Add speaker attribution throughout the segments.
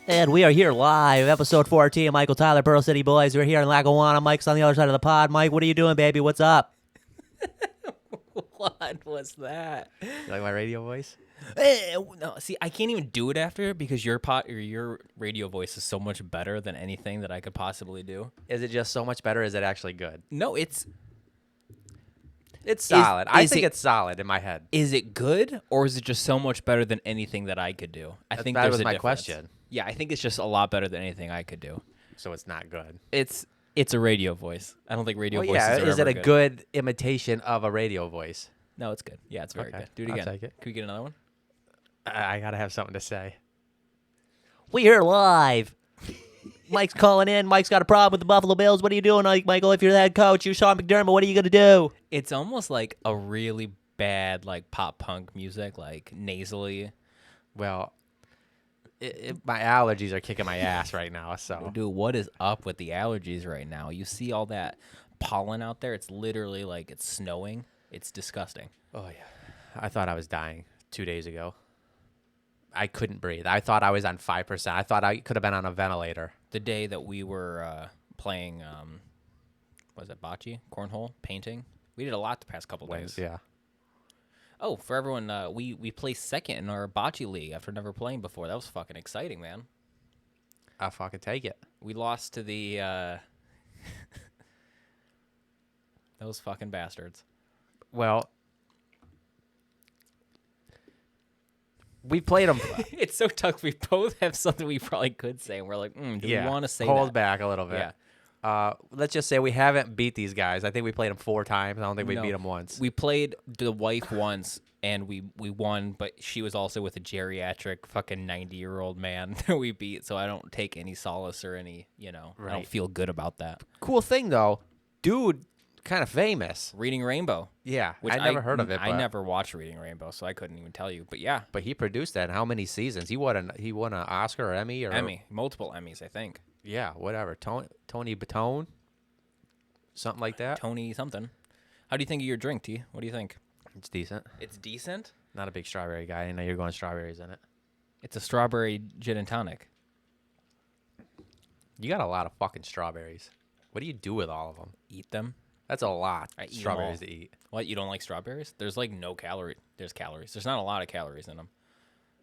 Speaker 1: And we are here live, episode 14, Michael Tyler, Pearl City Boys. We're here in Lackawanna. Mike's on the other side of the pod. Mike, what are you doing, baby? What's up?
Speaker 2: What was that?
Speaker 1: You like my radio voice?
Speaker 2: No, see, I can't even do it after because your radio voice is so much better than anything that I could possibly do.
Speaker 1: Is it just so much better? Is it actually good?
Speaker 2: No, it's
Speaker 1: solid. I think it's solid in my head.
Speaker 2: Is it good or is it just so much better than anything that I could do? I think
Speaker 1: that was
Speaker 2: a
Speaker 1: my
Speaker 2: difference.
Speaker 1: question.
Speaker 2: Yeah, I think it's just a lot better than anything I could do.
Speaker 1: So it's not good.
Speaker 2: It's a radio voice. I don't think radio voices
Speaker 1: yeah.
Speaker 2: are
Speaker 1: Is it
Speaker 2: ever
Speaker 1: a good imitation of a radio voice?
Speaker 2: No, it's good. Yeah, it's very
Speaker 1: Okay.
Speaker 2: good. Do it
Speaker 1: I'll
Speaker 2: again.
Speaker 1: take it.
Speaker 2: Can we get another one?
Speaker 1: I gotta have something to say. We here live. Mike's calling in. Mike's got a problem with the Buffalo Bills. What are you doing, Michael? If you're the head coach, you're Sean McDermott. What are you gonna do?
Speaker 2: It's almost like a really bad like pop punk music, like nasally.
Speaker 1: Well, my allergies are kicking my ass right now. So,
Speaker 2: Dude, what is up with the allergies right now? You see all that pollen out there? It's literally like it's snowing. It's disgusting.
Speaker 1: oh yeah, I thought I was dying 2 days ago. I couldn't breathe. I thought I was on 5%. I thought I could have been on a ventilator.
Speaker 2: The day that we were playing, was it bocce, cornhole, painting? We did a lot the past couple days.
Speaker 1: Yeah.
Speaker 2: Oh, for everyone, we placed second in our bocce league after never playing before. That was fucking exciting, man.
Speaker 1: I'll fucking take it.
Speaker 2: We lost to the those fucking bastards.
Speaker 1: Well, we played them.
Speaker 2: It's so tough. We both have something we probably could say, and we're like, do we want to say
Speaker 1: hold
Speaker 2: that?
Speaker 1: back a little bit.
Speaker 2: Yeah.
Speaker 1: Let's just say we haven't beat these guys. I think we played them 4 times. I don't think we beat them once.
Speaker 2: We played the wife once, and we won, but she was also with a geriatric fucking 90-year-old man that we beat, so I don't take any solace or any, I
Speaker 1: Right.
Speaker 2: don't feel good about that.
Speaker 1: Cool thing, though. Dude, kind of famous.
Speaker 2: Reading Rainbow.
Speaker 1: Yeah,
Speaker 2: Which
Speaker 1: I never heard of it.
Speaker 2: I
Speaker 1: but,
Speaker 2: never watched Reading Rainbow, so I couldn't even tell you, but yeah.
Speaker 1: But he produced that in how many seasons? He won an Oscar or Emmy?
Speaker 2: Multiple Emmys, I think.
Speaker 1: Yeah, whatever. Tony Batone? Something like that?
Speaker 2: Tony something. How do you think of your drink, T? What do you think?
Speaker 1: It's decent.
Speaker 2: It's decent?
Speaker 1: Not a big strawberry guy. I know you're going strawberries in it.
Speaker 2: It's a strawberry gin and tonic.
Speaker 1: You got a lot of fucking strawberries. What do you do with all of them?
Speaker 2: Eat them.
Speaker 1: That's a lot
Speaker 2: I
Speaker 1: of
Speaker 2: eat 'em
Speaker 1: strawberries
Speaker 2: all.
Speaker 1: to eat.
Speaker 2: What, you don't like strawberries? There's like no calorie. There's calories. There's not a lot of calories in them.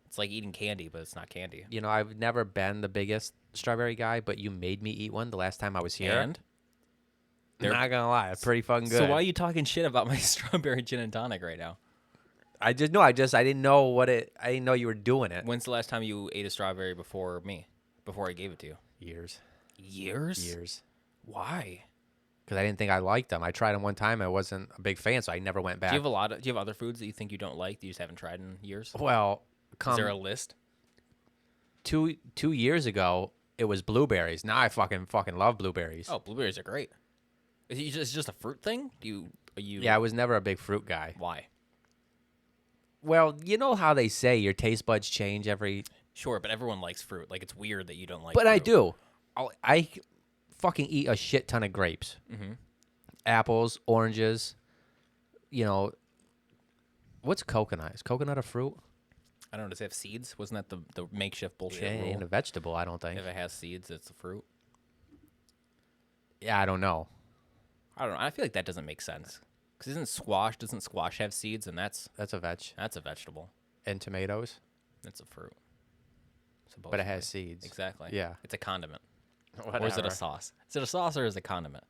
Speaker 2: It's like eating candy, but it's not candy.
Speaker 1: You know, I've never been the biggest strawberry guy, but you made me eat one the last time I was here.
Speaker 2: And?
Speaker 1: I'm not gonna lie, it's pretty fucking good.
Speaker 2: So why are you talking shit about my strawberry gin and tonic right now?
Speaker 1: I didn't know I didn't know you were doing it.
Speaker 2: When's the last time you ate a strawberry before me? Before I gave it to you?
Speaker 1: Years.
Speaker 2: Years? Why?
Speaker 1: Because I didn't think I liked them. I tried them one time. I wasn't a big fan, so I never went back.
Speaker 2: Do you have other foods that you think you don't like that you just haven't tried in years?
Speaker 1: Well,
Speaker 2: Is there a list?
Speaker 1: 2 years ago, it was blueberries. Now I fucking love blueberries.
Speaker 2: Oh, blueberries are great. Is it just a fruit thing?
Speaker 1: Yeah, I was never a big fruit guy.
Speaker 2: Why?
Speaker 1: Well, you know how they say your taste buds change every...
Speaker 2: Sure, but everyone likes fruit. Like, it's weird that you don't like
Speaker 1: But
Speaker 2: fruit.
Speaker 1: I do. I fucking eat a shit ton of grapes.
Speaker 2: Mm-hmm.
Speaker 1: Apples, oranges, what's coconut? Is coconut a fruit?
Speaker 2: I don't know. Does it have seeds? Wasn't that the makeshift bullshit
Speaker 1: It
Speaker 2: rule?
Speaker 1: ain't a vegetable, I don't think.
Speaker 2: If it has seeds, it's a fruit.
Speaker 1: Yeah, I don't know.
Speaker 2: I don't know. I feel like that doesn't make sense. Because doesn't squash have seeds? And that's
Speaker 1: That's a veg.
Speaker 2: a vegetable.
Speaker 1: And tomatoes.
Speaker 2: It's a fruit.
Speaker 1: But it has seeds.
Speaker 2: Exactly.
Speaker 1: Yeah.
Speaker 2: It's a condiment.
Speaker 1: Whatever.
Speaker 2: Or is it a sauce? Is it a sauce or is it a condiment?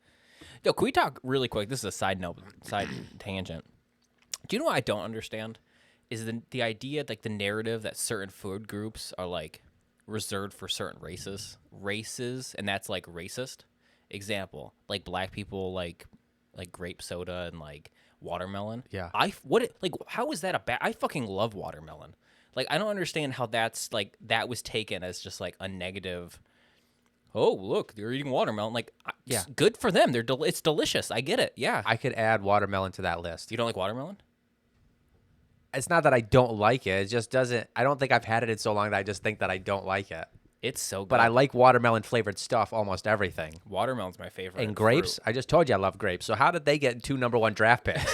Speaker 2: Yo, can we talk really quick? This is a side tangent. Do you know what I don't understand? Is the idea, like the narrative that certain food groups are like reserved for certain races, and that's like racist. Example, like black people like grape soda and like watermelon.
Speaker 1: Yeah.
Speaker 2: How is that a bad? I fucking love watermelon. Like, I don't understand how that's like that was taken as just like a negative. Oh, look, they're eating watermelon. Like,
Speaker 1: Yeah.
Speaker 2: good for them. It's delicious. I get it. Yeah.
Speaker 1: I could add watermelon to that list.
Speaker 2: You don't like watermelon?
Speaker 1: It's not that I don't like it. It just doesn't. I don't think I've had it in so long that I just think that I don't like it.
Speaker 2: It's so good.
Speaker 1: But I like watermelon flavored stuff, almost everything.
Speaker 2: Watermelon's my favorite.
Speaker 1: And grapes,
Speaker 2: fruit.
Speaker 1: I just told you I love grapes. So how did they get 2 #1 draft picks?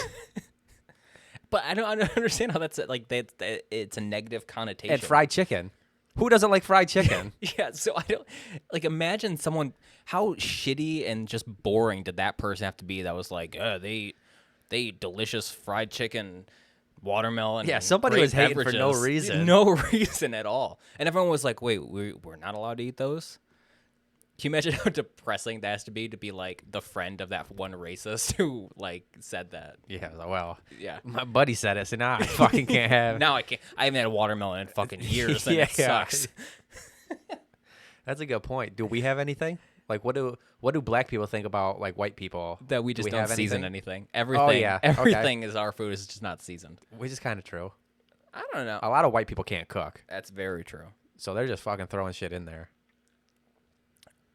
Speaker 2: But I don't understand how that's like it's a negative connotation.
Speaker 1: And fried chicken. Who doesn't like fried chicken?
Speaker 2: Yeah, so I don't like imagine someone how shitty and just boring did that person have to be that was like, they eat delicious fried chicken, watermelon.
Speaker 1: Yeah,
Speaker 2: and
Speaker 1: somebody
Speaker 2: great
Speaker 1: was hating for no
Speaker 2: beverages."
Speaker 1: reason.
Speaker 2: No reason at all. And everyone was like, wait, we're not allowed to eat those? Can you imagine how depressing that has to be like the friend of that one racist who like said that?
Speaker 1: Yeah, well,
Speaker 2: Yeah.
Speaker 1: my buddy said it, so now I fucking can't have.
Speaker 2: Now I can't. I haven't had a watermelon in fucking years, and it
Speaker 1: Yeah.
Speaker 2: sucks.
Speaker 1: That's a good point. Do we have anything? Like, what do black people think about like white people?
Speaker 2: That we
Speaker 1: Do
Speaker 2: just
Speaker 1: we
Speaker 2: don't
Speaker 1: have
Speaker 2: season
Speaker 1: anything?
Speaker 2: anything. Everything,
Speaker 1: yeah, okay.
Speaker 2: everything is our food is just not seasoned.
Speaker 1: Which is kind of true.
Speaker 2: I don't know.
Speaker 1: A lot of white people can't cook,
Speaker 2: That's very true.
Speaker 1: so they're just fucking throwing shit in there.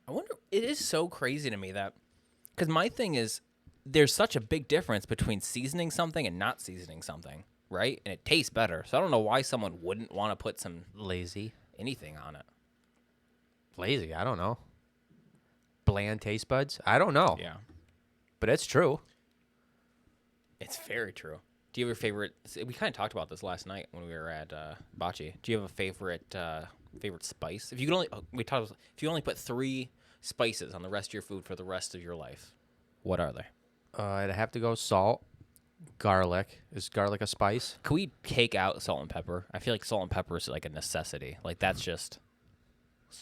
Speaker 2: I wonder. It is so crazy to me that because my thing is there's such a big difference between seasoning something and not seasoning something, right? And it tastes better. So I don't know why someone wouldn't want to put some
Speaker 1: Lazy.
Speaker 2: anything on it.
Speaker 1: Lazy, I don't know. Bland taste buds? I don't know.
Speaker 2: Yeah,
Speaker 1: But it's true.
Speaker 2: it's very true. Do you have a favorite? We kind of talked about this last night when we were at Bocce. Do you have a favorite spice? If you could only if you only put 3 spices on the rest of your food for the rest of your life, what are they?
Speaker 1: I'd have to go salt, garlic. Is garlic a spice?
Speaker 2: Can we take out salt and pepper? I feel like salt and pepper is like a necessity. Like that's just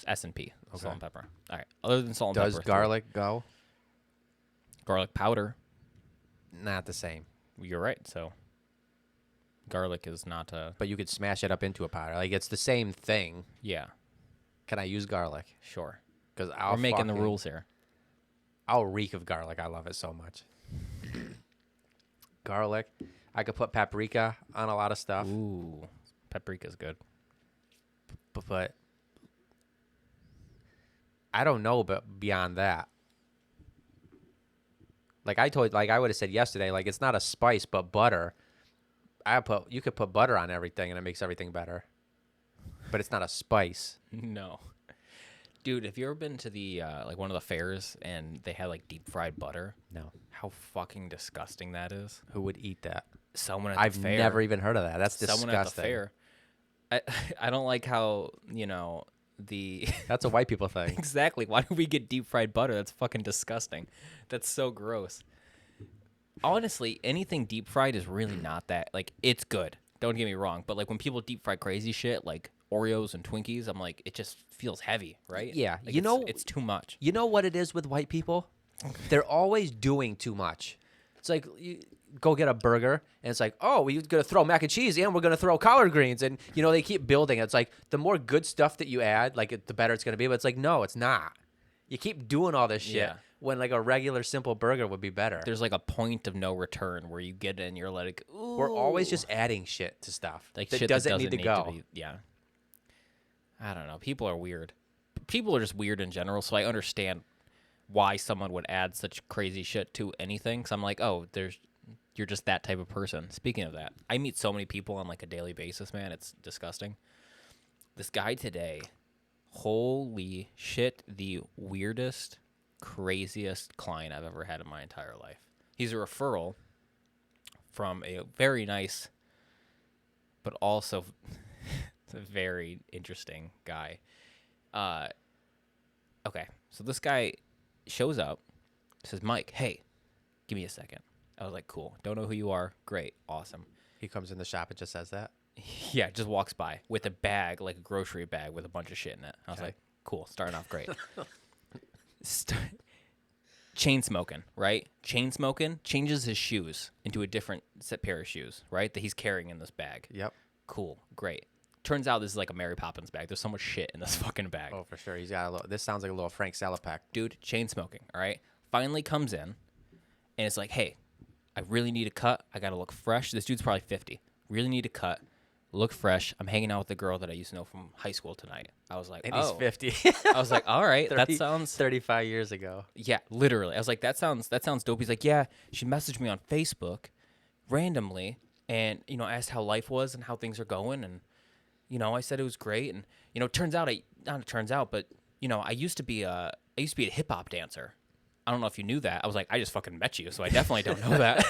Speaker 2: S&P. Salt and pepper. All right. Other than salt and
Speaker 1: Does
Speaker 2: pepper,
Speaker 1: garlic go?
Speaker 2: garlic powder.
Speaker 1: Not the same.
Speaker 2: You're right. So garlic is not a
Speaker 1: But you could smash it up into a powder. Like, it's the same thing.
Speaker 2: yeah.
Speaker 1: Can I use garlic?
Speaker 2: Sure.
Speaker 1: Because
Speaker 2: We're making the rules here.
Speaker 1: I'll reek of garlic. I love it so much. Garlic. I could put paprika on a lot of stuff.
Speaker 2: Ooh, paprika's good.
Speaker 1: But I don't know, but beyond that. Like I would have said yesterday, like it's not a spice, but butter. You could put butter on everything and it makes everything better. But it's not a spice.
Speaker 2: No. Dude, have you ever been to the like one of the fairs and they had like deep fried butter?
Speaker 1: No.
Speaker 2: How fucking disgusting that is.
Speaker 1: Who would eat that?
Speaker 2: Someone at
Speaker 1: I've
Speaker 2: the fair.
Speaker 1: never even heard of that. That's disgusting.
Speaker 2: Someone at the fair. I don't like how, the
Speaker 1: That's a white people thing.
Speaker 2: exactly. Why do we get deep fried butter? That's fucking disgusting. That's so gross. Honestly, anything deep fried is really not that like it's good. Don't get me wrong, but like when people deep fry crazy shit like Oreos and Twinkies, I'm like it just feels heavy, right?
Speaker 1: Yeah,
Speaker 2: Like, it's too much.
Speaker 1: You know what it is with white people? They're always doing too much. It's like you go get a burger, and it's like, oh, we're going to throw mac and cheese, and we're going to throw collard greens. And, they keep building. It's like the more good stuff that you add, like the better it's going to be. But it's like, no, it's not. You keep doing all this shit
Speaker 2: Yeah.
Speaker 1: when like a regular simple burger would be better.
Speaker 2: There's like a point of no return where you get it and you're like, ooh.
Speaker 1: We're always just adding shit to stuff
Speaker 2: like
Speaker 1: that
Speaker 2: shit
Speaker 1: doesn't need to go.
Speaker 2: be, yeah. I don't know. People are weird. People are just weird in general, so I understand why someone would add such crazy shit to anything. Cause I'm like, oh, you're just that type of person. Speaking of that, I meet so many people on like a daily basis, man. It's disgusting. This guy today, holy shit, the weirdest, craziest client I've ever had in my entire life. He's a referral from a very nice, but also a very interesting guy. Okay, so this guy shows up, says, Mike, hey, give me a second. I was like, cool. Don't know who you are. Great. Awesome.
Speaker 1: He comes in the shop and just says that.
Speaker 2: Yeah, just walks by with a bag, like a grocery bag with a bunch of shit in it. I was like, cool. Starting off great. Chain smoking, right? Chain smoking, changes his shoes into a different pair of shoes, right? That he's carrying in this bag.
Speaker 1: Yep.
Speaker 2: Cool. Great. Turns out this is like a Mary Poppins bag. There's so much shit in this fucking bag.
Speaker 1: Oh, for sure. He's got a little. This sounds like a little Frank Salapack.
Speaker 2: Dude, chain smoking, all right? Finally comes in, and it's like, hey, I really need a cut. I got to look fresh. This dude's probably 50. Really need a cut. Look fresh. I'm hanging out with the girl that I used to know from high school tonight. I was like,
Speaker 1: And
Speaker 2: oh.
Speaker 1: he's 50.
Speaker 2: I was like, all right, that
Speaker 1: 30
Speaker 2: sounds
Speaker 1: 35 years ago.
Speaker 2: yeah, literally. I was like, that sounds dope. He's like, yeah, she messaged me on Facebook randomly and, asked how life was and how things are going. And, I said it was great. And, but, I used to be a hip hop dancer. I don't know if you knew that. I was like, I just fucking met you, so I definitely don't know that.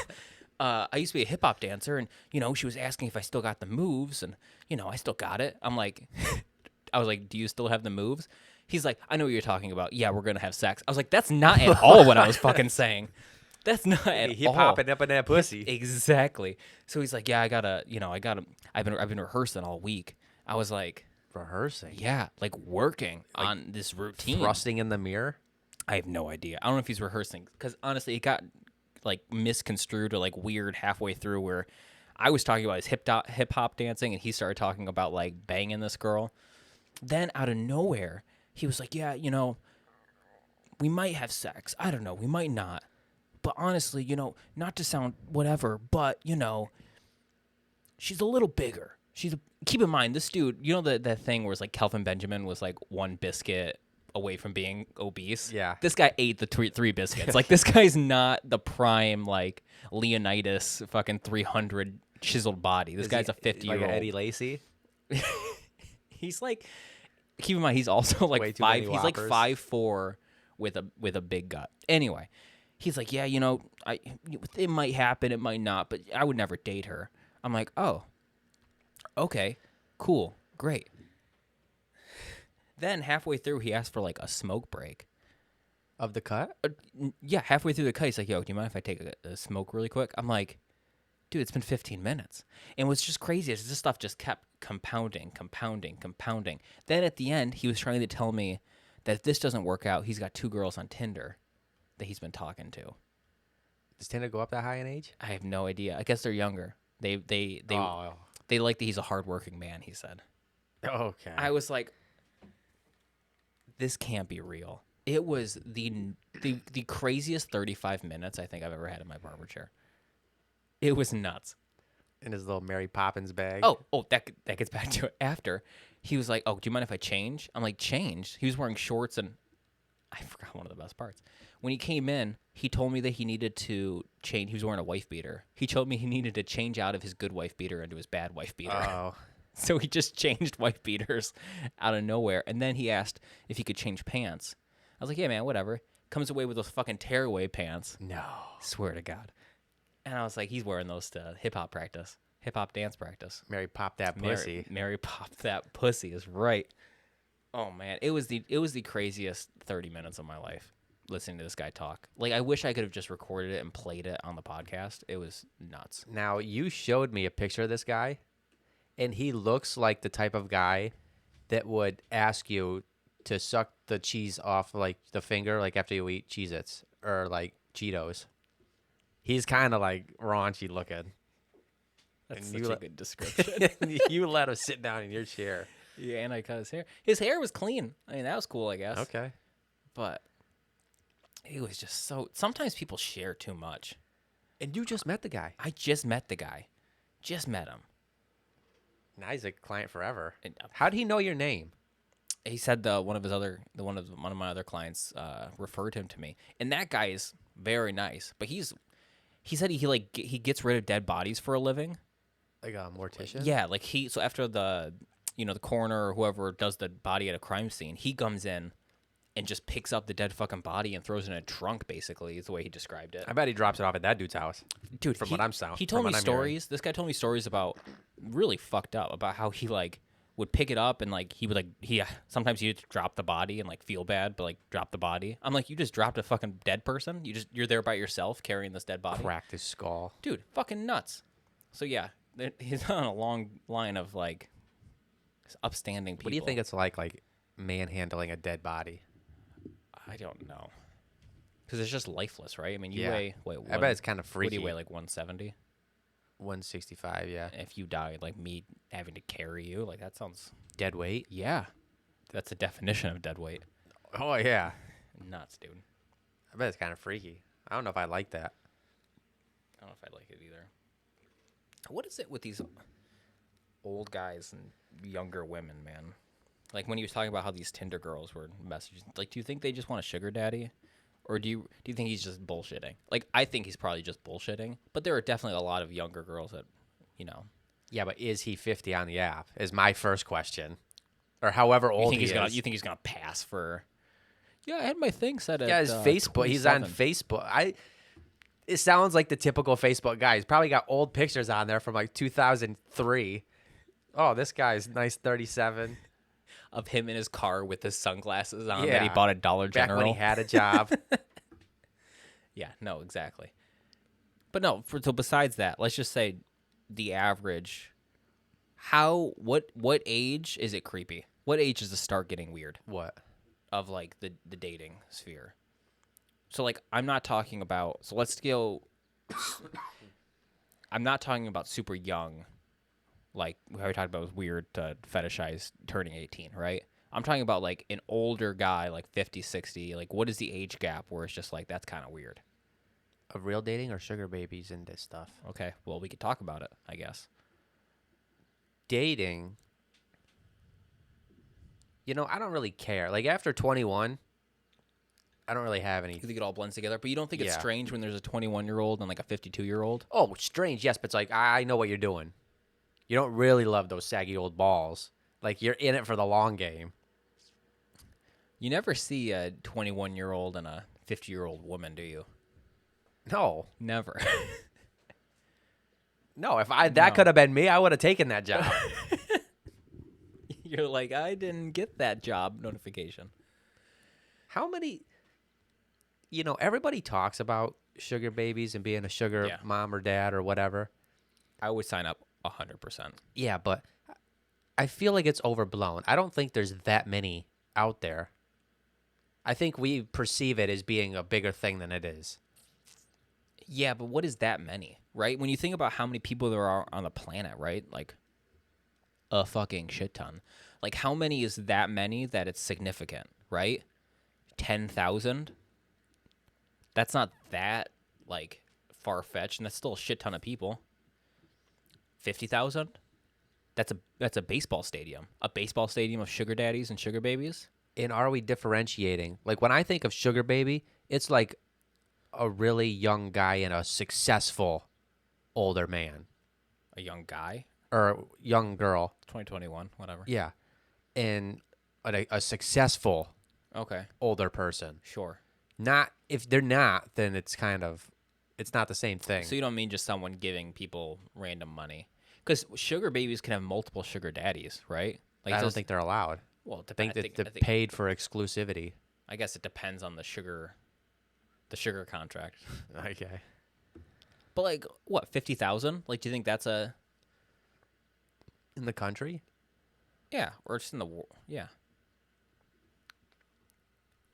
Speaker 2: I used to be a hip hop dancer, and she was asking if I still got the moves, and I still got it. I was like, do you still have the moves? He's like, I know what you're talking about. Yeah, we're gonna have sex. I was like, that's not at all what I was fucking saying. That's not at all.
Speaker 1: Hip hopping up in that pussy.
Speaker 2: Exactly. So he's like, yeah, I gotta. I've been rehearsing all week. I was like,
Speaker 1: Rehearsing.
Speaker 2: yeah, like working on this routine.
Speaker 1: Thrusting in the mirror.
Speaker 2: I have no idea. I don't know if he's rehearsing because honestly, it got like misconstrued or like weird halfway through where I was talking about his hip hop dancing and he started talking about like banging this girl. Then out of nowhere, he was like, yeah, we might have sex. I don't know. We might not. But honestly, not to sound whatever, but, she's a little bigger. Keep in mind, this dude, that thing where it's like Kelvin Benjamin was like one biscuit away from being obese.
Speaker 1: Yeah.
Speaker 2: This guy ate the three biscuits. Like, this guy's not the prime, like, Leonidas fucking 300 chiseled body. This guy's a 50-year-old.
Speaker 1: Like Eddie Lacy?
Speaker 2: He's like, keep in mind, he's also like
Speaker 1: Way too
Speaker 2: 5.
Speaker 1: many
Speaker 2: He's like
Speaker 1: whoppers.
Speaker 2: 5'4" with a big gut. Anyway, he's like, yeah, it might happen, it might not, but I would never date her. I'm like, oh, okay, cool, great. Then halfway through, he asked for like a smoke break.
Speaker 1: Of the cut?
Speaker 2: Yeah, halfway through the cut, he's like, yo, do you mind if I take a smoke really quick? I'm like, dude, it's been 15 minutes. And what's just crazy is this stuff just kept compounding. Then at the end, he was trying to tell me that if this doesn't work out, he's got 2 girls on Tinder that he's been talking to.
Speaker 1: Does Tinder go up that high in age?
Speaker 2: I have no idea. I guess they're younger. They like that he's a hardworking man, he said.
Speaker 1: Okay.
Speaker 2: I was like, this can't be real. It was the craziest 35 minutes I think I've ever had in my barber chair. It was nuts.
Speaker 1: In his little Mary Poppins bag.
Speaker 2: Oh, that gets back to it. After, he was like, oh, do you mind if I change? I'm like, change? He was wearing shorts, and I forgot one of the best parts. When he came in, he told me that he needed to change. He was wearing a wife beater. He told me he needed to change out of his good wife beater into his bad wife beater.
Speaker 1: Oh.
Speaker 2: So he just changed wife beaters out of nowhere. And then he asked if he could change pants. I was like, yeah, man, whatever. Comes away with those fucking tearaway pants.
Speaker 1: No.
Speaker 2: Swear to God. And I was like, he's wearing those to hip-hop dance practice.
Speaker 1: Mary popped that pussy.
Speaker 2: Mary popped that pussy is right. Oh, man. It was the craziest 30 minutes of my life listening to this guy talk. Like, I wish I could have just recorded it and played it on the podcast. It was nuts.
Speaker 1: Now, you showed me a picture of this guy, and he looks like the type of guy that would ask you to suck the cheese off, like, the finger, like, after you eat Cheez-Its or, like, Cheetos. He's kind of, like, raunchy looking.
Speaker 2: That's
Speaker 1: And
Speaker 2: such a good description.
Speaker 1: You let him sit down in your chair.
Speaker 2: Yeah, and I cut his hair. His hair was clean. I mean, that was cool, I guess.
Speaker 1: Okay.
Speaker 2: But it was just so... Sometimes people share too much.
Speaker 1: And you just met the guy.
Speaker 2: I just met the guy. Just met him.
Speaker 1: Now he's a client forever.
Speaker 2: And,
Speaker 1: How did he know your name?
Speaker 2: he said one of my other clients referred him to me, and that guy is very nice. But he said he gets rid of dead bodies for a living.
Speaker 1: Like a mortician?
Speaker 2: Yeah, like so after the coroner or whoever does the body at a crime scene, he comes in and just picks up the dead fucking body and throws it in a trunk. Basically, is the way he described it.
Speaker 1: I bet he drops it off at that dude's house.
Speaker 2: Dude,
Speaker 1: from what I'm sounding.
Speaker 2: He told me stories. This guy told me stories about really fucked up about how he like would pick it up and like he would like sometimes he'd drop the body and like feel bad but like drop the body. I'm like, you just dropped a fucking dead person. You're there by yourself carrying this dead body.
Speaker 1: Cracked his skull.
Speaker 2: Dude, fucking nuts. So yeah, he's on a long line of like upstanding people.
Speaker 1: What do you think it's like manhandling a dead body?
Speaker 2: I don't know. Because it's just lifeless, right? I mean, you
Speaker 1: Yeah.
Speaker 2: weigh
Speaker 1: I bet it's kind of freaky.
Speaker 2: What do you weigh, like 170?
Speaker 1: 165, yeah.
Speaker 2: If you died, like me having to carry you, like that sounds...
Speaker 1: Dead weight?
Speaker 2: Yeah. That's the definition of dead weight.
Speaker 1: Oh, yeah.
Speaker 2: Nuts, dude.
Speaker 1: I bet it's kind of freaky. I don't know if I like that.
Speaker 2: don't know if I like it either. What is it with these old guys and younger women, man? Like when he was talking about how these Tinder girls were messaging, like, do you think they just want a sugar daddy, or do you think he's just bullshitting? Like, I think he's probably just bullshitting, but there are definitely a lot of younger girls that, you know.
Speaker 1: Yeah, but is he 50 on the app? Is my first question, or however old he is.
Speaker 2: You think he's gonna pass for? Yeah, I had my thing set at.
Speaker 1: Yeah, his Facebook. He's on
Speaker 2: 27.
Speaker 1: Facebook. It sounds like the typical Facebook guy. He's probably got old pictures on there from like 2003. Oh, this guy's nice 37.
Speaker 2: Of him in his car with his sunglasses on that
Speaker 1: Yeah.
Speaker 2: he bought at Dollar
Speaker 1: Back
Speaker 2: General.
Speaker 1: when he had a job.
Speaker 2: Yeah, no, exactly. But no, so besides that, let's just say the average. What age is it creepy? What age does it start getting weird
Speaker 1: What?
Speaker 2: of like the dating sphere? So like I'm not talking about. So let's go. I'm not talking about super young. Like how we talked about was weird to fetishize turning 18, right? I'm talking about like an older guy, like 50, 60. Like what is the age gap where it's just like that's kind of weird?
Speaker 1: Of real dating or sugar babies and this stuff?
Speaker 2: Okay, well we could talk about it, I guess.
Speaker 1: Dating, I don't really care. Like after 21, I don't really have any.
Speaker 2: You think it all blends together, but you don't think it's
Speaker 1: Yeah.
Speaker 2: strange when there's a 21-year-old and like a 52-year-old?
Speaker 1: Oh, strange, yes, but it's like I know what you're doing. You don't really love those saggy old balls. Like you're in it for the long game.
Speaker 2: You never see a 21-year-old and a 50-year-old woman, do you?
Speaker 1: No,
Speaker 2: Never.
Speaker 1: no. If that
Speaker 2: No.
Speaker 1: could have been me, I would have taken that job.
Speaker 2: You're like, I didn't get that job notification.
Speaker 1: How many? Everybody talks about sugar babies and being a sugar
Speaker 2: Yeah.
Speaker 1: mom or dad or whatever.
Speaker 2: I would sign up 100%.
Speaker 1: Yeah, but I feel like it's overblown. I don't think there's that many out there. I think we perceive it as being a bigger thing than it is.
Speaker 2: Yeah, but what is that many, right? When you think about how many people there are on the planet, right? Like a fucking shit ton. Like how many is that many that it's significant, right? 10,000? That's not that like far-fetched, and that's still a shit ton of people. 50,000? That's a baseball stadium. A baseball stadium of sugar daddies and sugar babies?
Speaker 1: And are we differentiating? Like when I think of sugar baby, it's like a really young guy and a successful older man
Speaker 2: A young guy?
Speaker 1: or young girl.
Speaker 2: 2021, whatever.
Speaker 1: Yeah. And a successful
Speaker 2: Okay,
Speaker 1: older person.
Speaker 2: sure.
Speaker 1: Not if they're not, then it's not the same thing.
Speaker 2: So you don't mean just someone giving people random money? Because sugar babies can have multiple sugar daddies, right? Like
Speaker 1: I don't
Speaker 2: does-
Speaker 1: think they're allowed.
Speaker 2: Well,
Speaker 1: I think that they're paid for exclusivity.
Speaker 2: I guess it depends on the sugar contract.
Speaker 1: Okay.
Speaker 2: But like, what 50,000? Like, do you think that's a
Speaker 1: In the country?
Speaker 2: yeah, or just in the world? Yeah,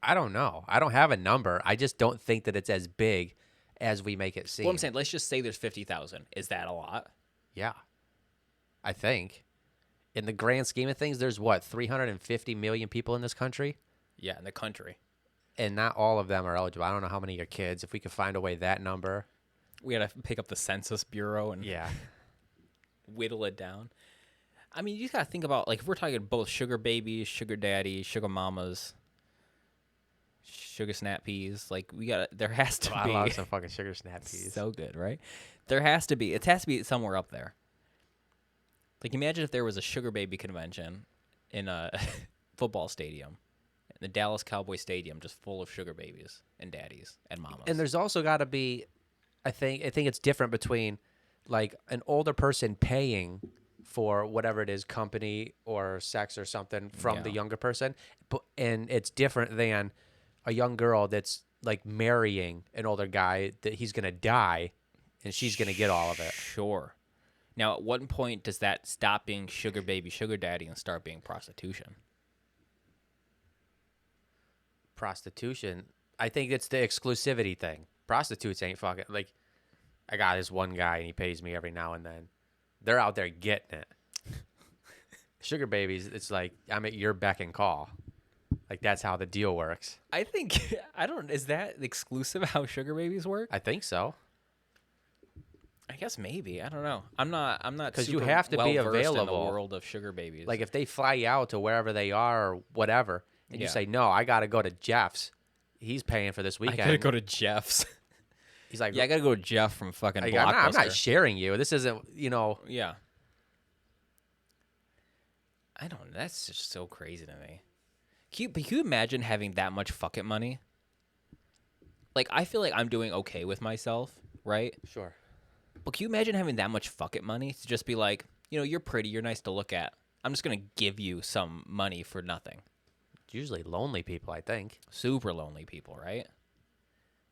Speaker 1: I don't know. I don't have a number. I just don't think that it's as big as we make it seem.
Speaker 2: well, I'm saying let's just say there's 50,000. Is that a lot?
Speaker 1: Yeah. I think. In the grand scheme of things, there's 350 million people in this country?
Speaker 2: Yeah, in the country,
Speaker 1: And not all of them are eligible. I don't know how many are kids. If we could find a way that number.
Speaker 2: we gotta pick up the Census Bureau and
Speaker 1: Yeah.
Speaker 2: whittle it down. I mean, you just gotta think about like if we're talking both sugar babies, sugar daddies, sugar mamas, sugar snap peas. Like there has to
Speaker 1: I
Speaker 2: be
Speaker 1: love some fucking sugar snap peas.
Speaker 2: so good, right? It has to be somewhere up there. Like imagine if there was a sugar baby convention in a football stadium, in the Dallas Cowboy Stadium, just full of sugar babies and daddies and mamas.
Speaker 1: And there's also got to be, I think it's different between like an older person paying for whatever it is, company or sex or something from the
Speaker 2: Yeah.
Speaker 1: younger person, and it's different than a young girl that's like marrying an older guy that he's gonna die, and she's gonna get all of it.
Speaker 2: Sure. Now, at what point does that stop being sugar baby, sugar daddy, and start being prostitution?
Speaker 1: Prostitution, I think it's the exclusivity thing. Prostitutes ain't fucking like, I got this one guy and he pays me every now and then. They're out there getting it. Sugar babies, it's like I'm at your beck and call. Like that's how the deal works.
Speaker 2: I think is that exclusive how sugar babies work?
Speaker 1: I think so.
Speaker 2: I guess maybe. I don't know. I'm not
Speaker 1: 'Cause you
Speaker 2: super
Speaker 1: have to be
Speaker 2: well-versed in the
Speaker 1: available.
Speaker 2: world of sugar babies.
Speaker 1: Like if they fly you out to wherever they are or whatever, and you
Speaker 2: Yeah.
Speaker 1: say, no, I got to go to Jeff's. He's paying for this
Speaker 2: I
Speaker 1: weekend.
Speaker 2: gotta go to Jeff's.
Speaker 1: He's like,
Speaker 2: Yeah, I gotta go to Jeff from fucking
Speaker 1: like,
Speaker 2: Blockbuster.
Speaker 1: I'm not sharing you. This isn't,
Speaker 2: Yeah. I don't know. That's just so crazy to me. Can you imagine having that much fucking money? Like, I feel like I'm doing okay with myself, right?
Speaker 1: Sure.
Speaker 2: But can you imagine having that much fucking money to just be like, you're pretty, you're nice to look at. I'm just gonna give you some money for nothing.
Speaker 1: It's usually lonely people, I think.
Speaker 2: Super lonely people, right?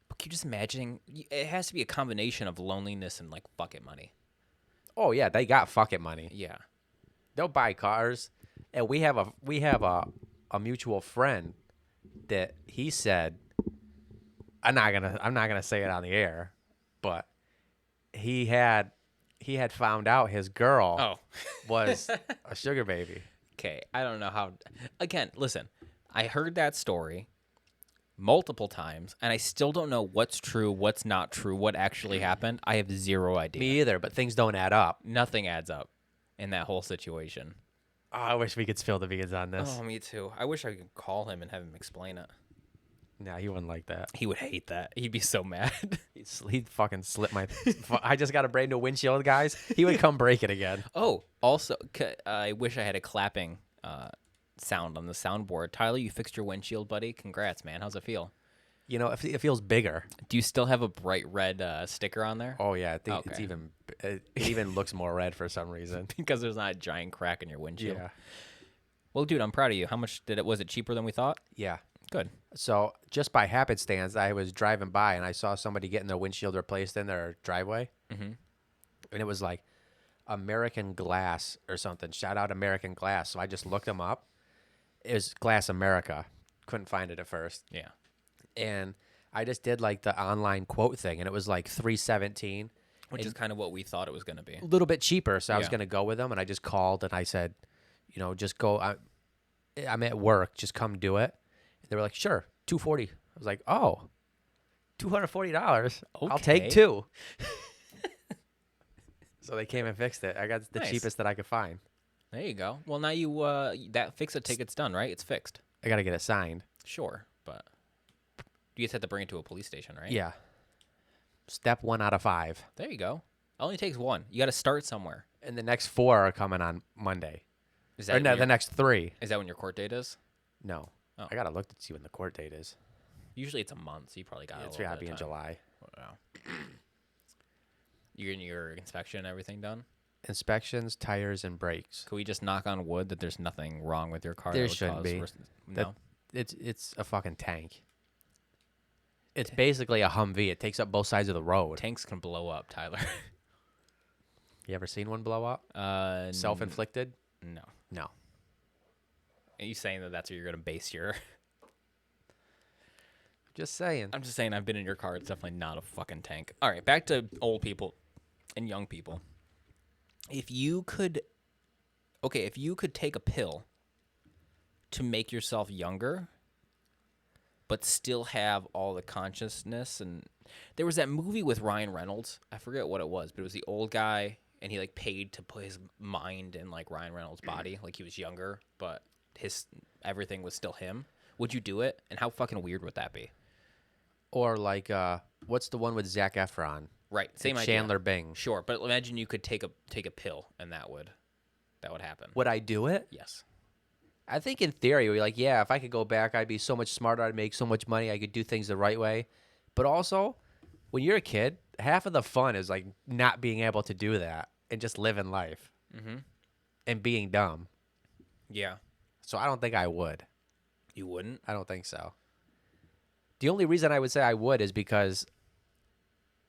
Speaker 2: But can you just imagine? It has to be a combination of loneliness and like fucking money.
Speaker 1: Oh yeah, they got fucking money.
Speaker 2: Yeah.
Speaker 1: They'll buy cars, and we have a mutual friend that he said, I'm not gonna say it on the air, but he had found out his girl
Speaker 2: Oh.
Speaker 1: was a sugar baby.
Speaker 2: Okay. I don't know how. Again, listen. I heard that story multiple times, and I still don't know what's true, what's not true, what actually happened. I have zero idea.
Speaker 1: Me either, but things don't add up.
Speaker 2: Nothing adds up in that whole situation.
Speaker 1: Oh, I wish we could spill the beans on this.
Speaker 2: Oh, me too. I wish I could call him and have him explain it.
Speaker 1: No, he wouldn't like that.
Speaker 2: He would hate that. He'd be so mad.
Speaker 1: He'd fucking slip my. I just got a brand new windshield, guys. He would come break it again.
Speaker 2: Oh, also, I wish I had a clapping sound on the soundboard. Tyler, you fixed your windshield, buddy. Congrats, man. How's it feel?
Speaker 1: It feels bigger.
Speaker 2: Do you still have a bright red sticker on there?
Speaker 1: Oh yeah, I think it's
Speaker 2: Okay.
Speaker 1: it even looks more red for some reason.
Speaker 2: Because there's not a giant crack in your windshield.
Speaker 1: Yeah,
Speaker 2: Well, dude, I'm proud of you. How much was it cheaper than we thought?
Speaker 1: yeah.
Speaker 2: Good.
Speaker 1: So just by happenstance, I was driving by and I saw somebody getting their windshield replaced in their driveway, and it was like American Glass or something. Shout out American Glass. So I just looked them up. It was Glass America. Couldn't find it at first,
Speaker 2: Yeah.
Speaker 1: and I just did like the online quote thing, and it was like $317,
Speaker 2: Which is kind of what we thought it was going to be.
Speaker 1: a little bit cheaper. So I was
Speaker 2: Yeah.
Speaker 1: gonna go with them, and I just called and I said, just go. I'm at work. Just come do it. And they were like, sure, $240. I was like, oh, $240. I'll take
Speaker 2: Okay.
Speaker 1: two. So they came and fixed it. I got the
Speaker 2: Nice.
Speaker 1: cheapest that I could find.
Speaker 2: There you go. Well, now you that fix-it ticket's done, right? It's fixed.
Speaker 1: I got to get it signed.
Speaker 2: Sure, but you just have to bring it to a police station, right?
Speaker 1: Yeah. Step 1 out of 5.
Speaker 2: There you go. It only takes one. You got to start somewhere.
Speaker 1: And the next 4 are coming on Monday.
Speaker 2: Is
Speaker 1: Or
Speaker 2: that
Speaker 1: no,
Speaker 2: when
Speaker 1: the next 3.
Speaker 2: is that when your court date is?
Speaker 1: No.
Speaker 2: Oh.
Speaker 1: I got to look to see when the court date is.
Speaker 2: Usually it's a month, so you probably got
Speaker 1: It's
Speaker 2: a little
Speaker 1: got to
Speaker 2: bit
Speaker 1: be in
Speaker 2: of time.
Speaker 1: July.
Speaker 2: Wow. You're getting your inspection and everything done?
Speaker 1: Inspections, tires, and brakes.
Speaker 2: Could we just knock on wood that there's nothing wrong with your car?
Speaker 1: There
Speaker 2: that would
Speaker 1: shouldn't
Speaker 2: cause
Speaker 1: be.
Speaker 2: worse-
Speaker 1: That-
Speaker 2: No.
Speaker 1: It's a fucking tank. It's basically a Humvee. It takes up both sides of the road.
Speaker 2: Tanks can blow up, Tyler.
Speaker 1: You ever seen one blow up?
Speaker 2: uh,
Speaker 1: Self-inflicted?
Speaker 2: No.
Speaker 1: No.
Speaker 2: Are you saying that that's where you're going to base your...
Speaker 1: Just saying.
Speaker 2: I'm just saying I've been in your car. It's definitely not a fucking tank. All right, back to old people and young people. If you could take a pill to make yourself younger, but still have all the consciousness, and there was that movie with Ryan Reynolds. I forget what it was, but it was the old guy, and he like paid to put his mind in like Ryan Reynolds' body, like he was younger, but his everything was still him. Would you do it? And how fucking weird would that be?
Speaker 1: Or like, what's the one with Zac Efron?
Speaker 2: Right, same
Speaker 1: Like
Speaker 2: idea.
Speaker 1: Chandler Bing.
Speaker 2: Sure, but imagine you could take a pill and that would happen.
Speaker 1: Would I do it?
Speaker 2: Yes.
Speaker 1: I think in theory, we're like, yeah, if I could go back, I'd be so much smarter. I'd make so much money. I could do things the right way. But also, when you're a kid, half of the fun is like not being able to do that and just living life and being dumb.
Speaker 2: Yeah.
Speaker 1: So I don't think I would.
Speaker 2: You wouldn't?
Speaker 1: I don't think so. The only reason I would say I would is because,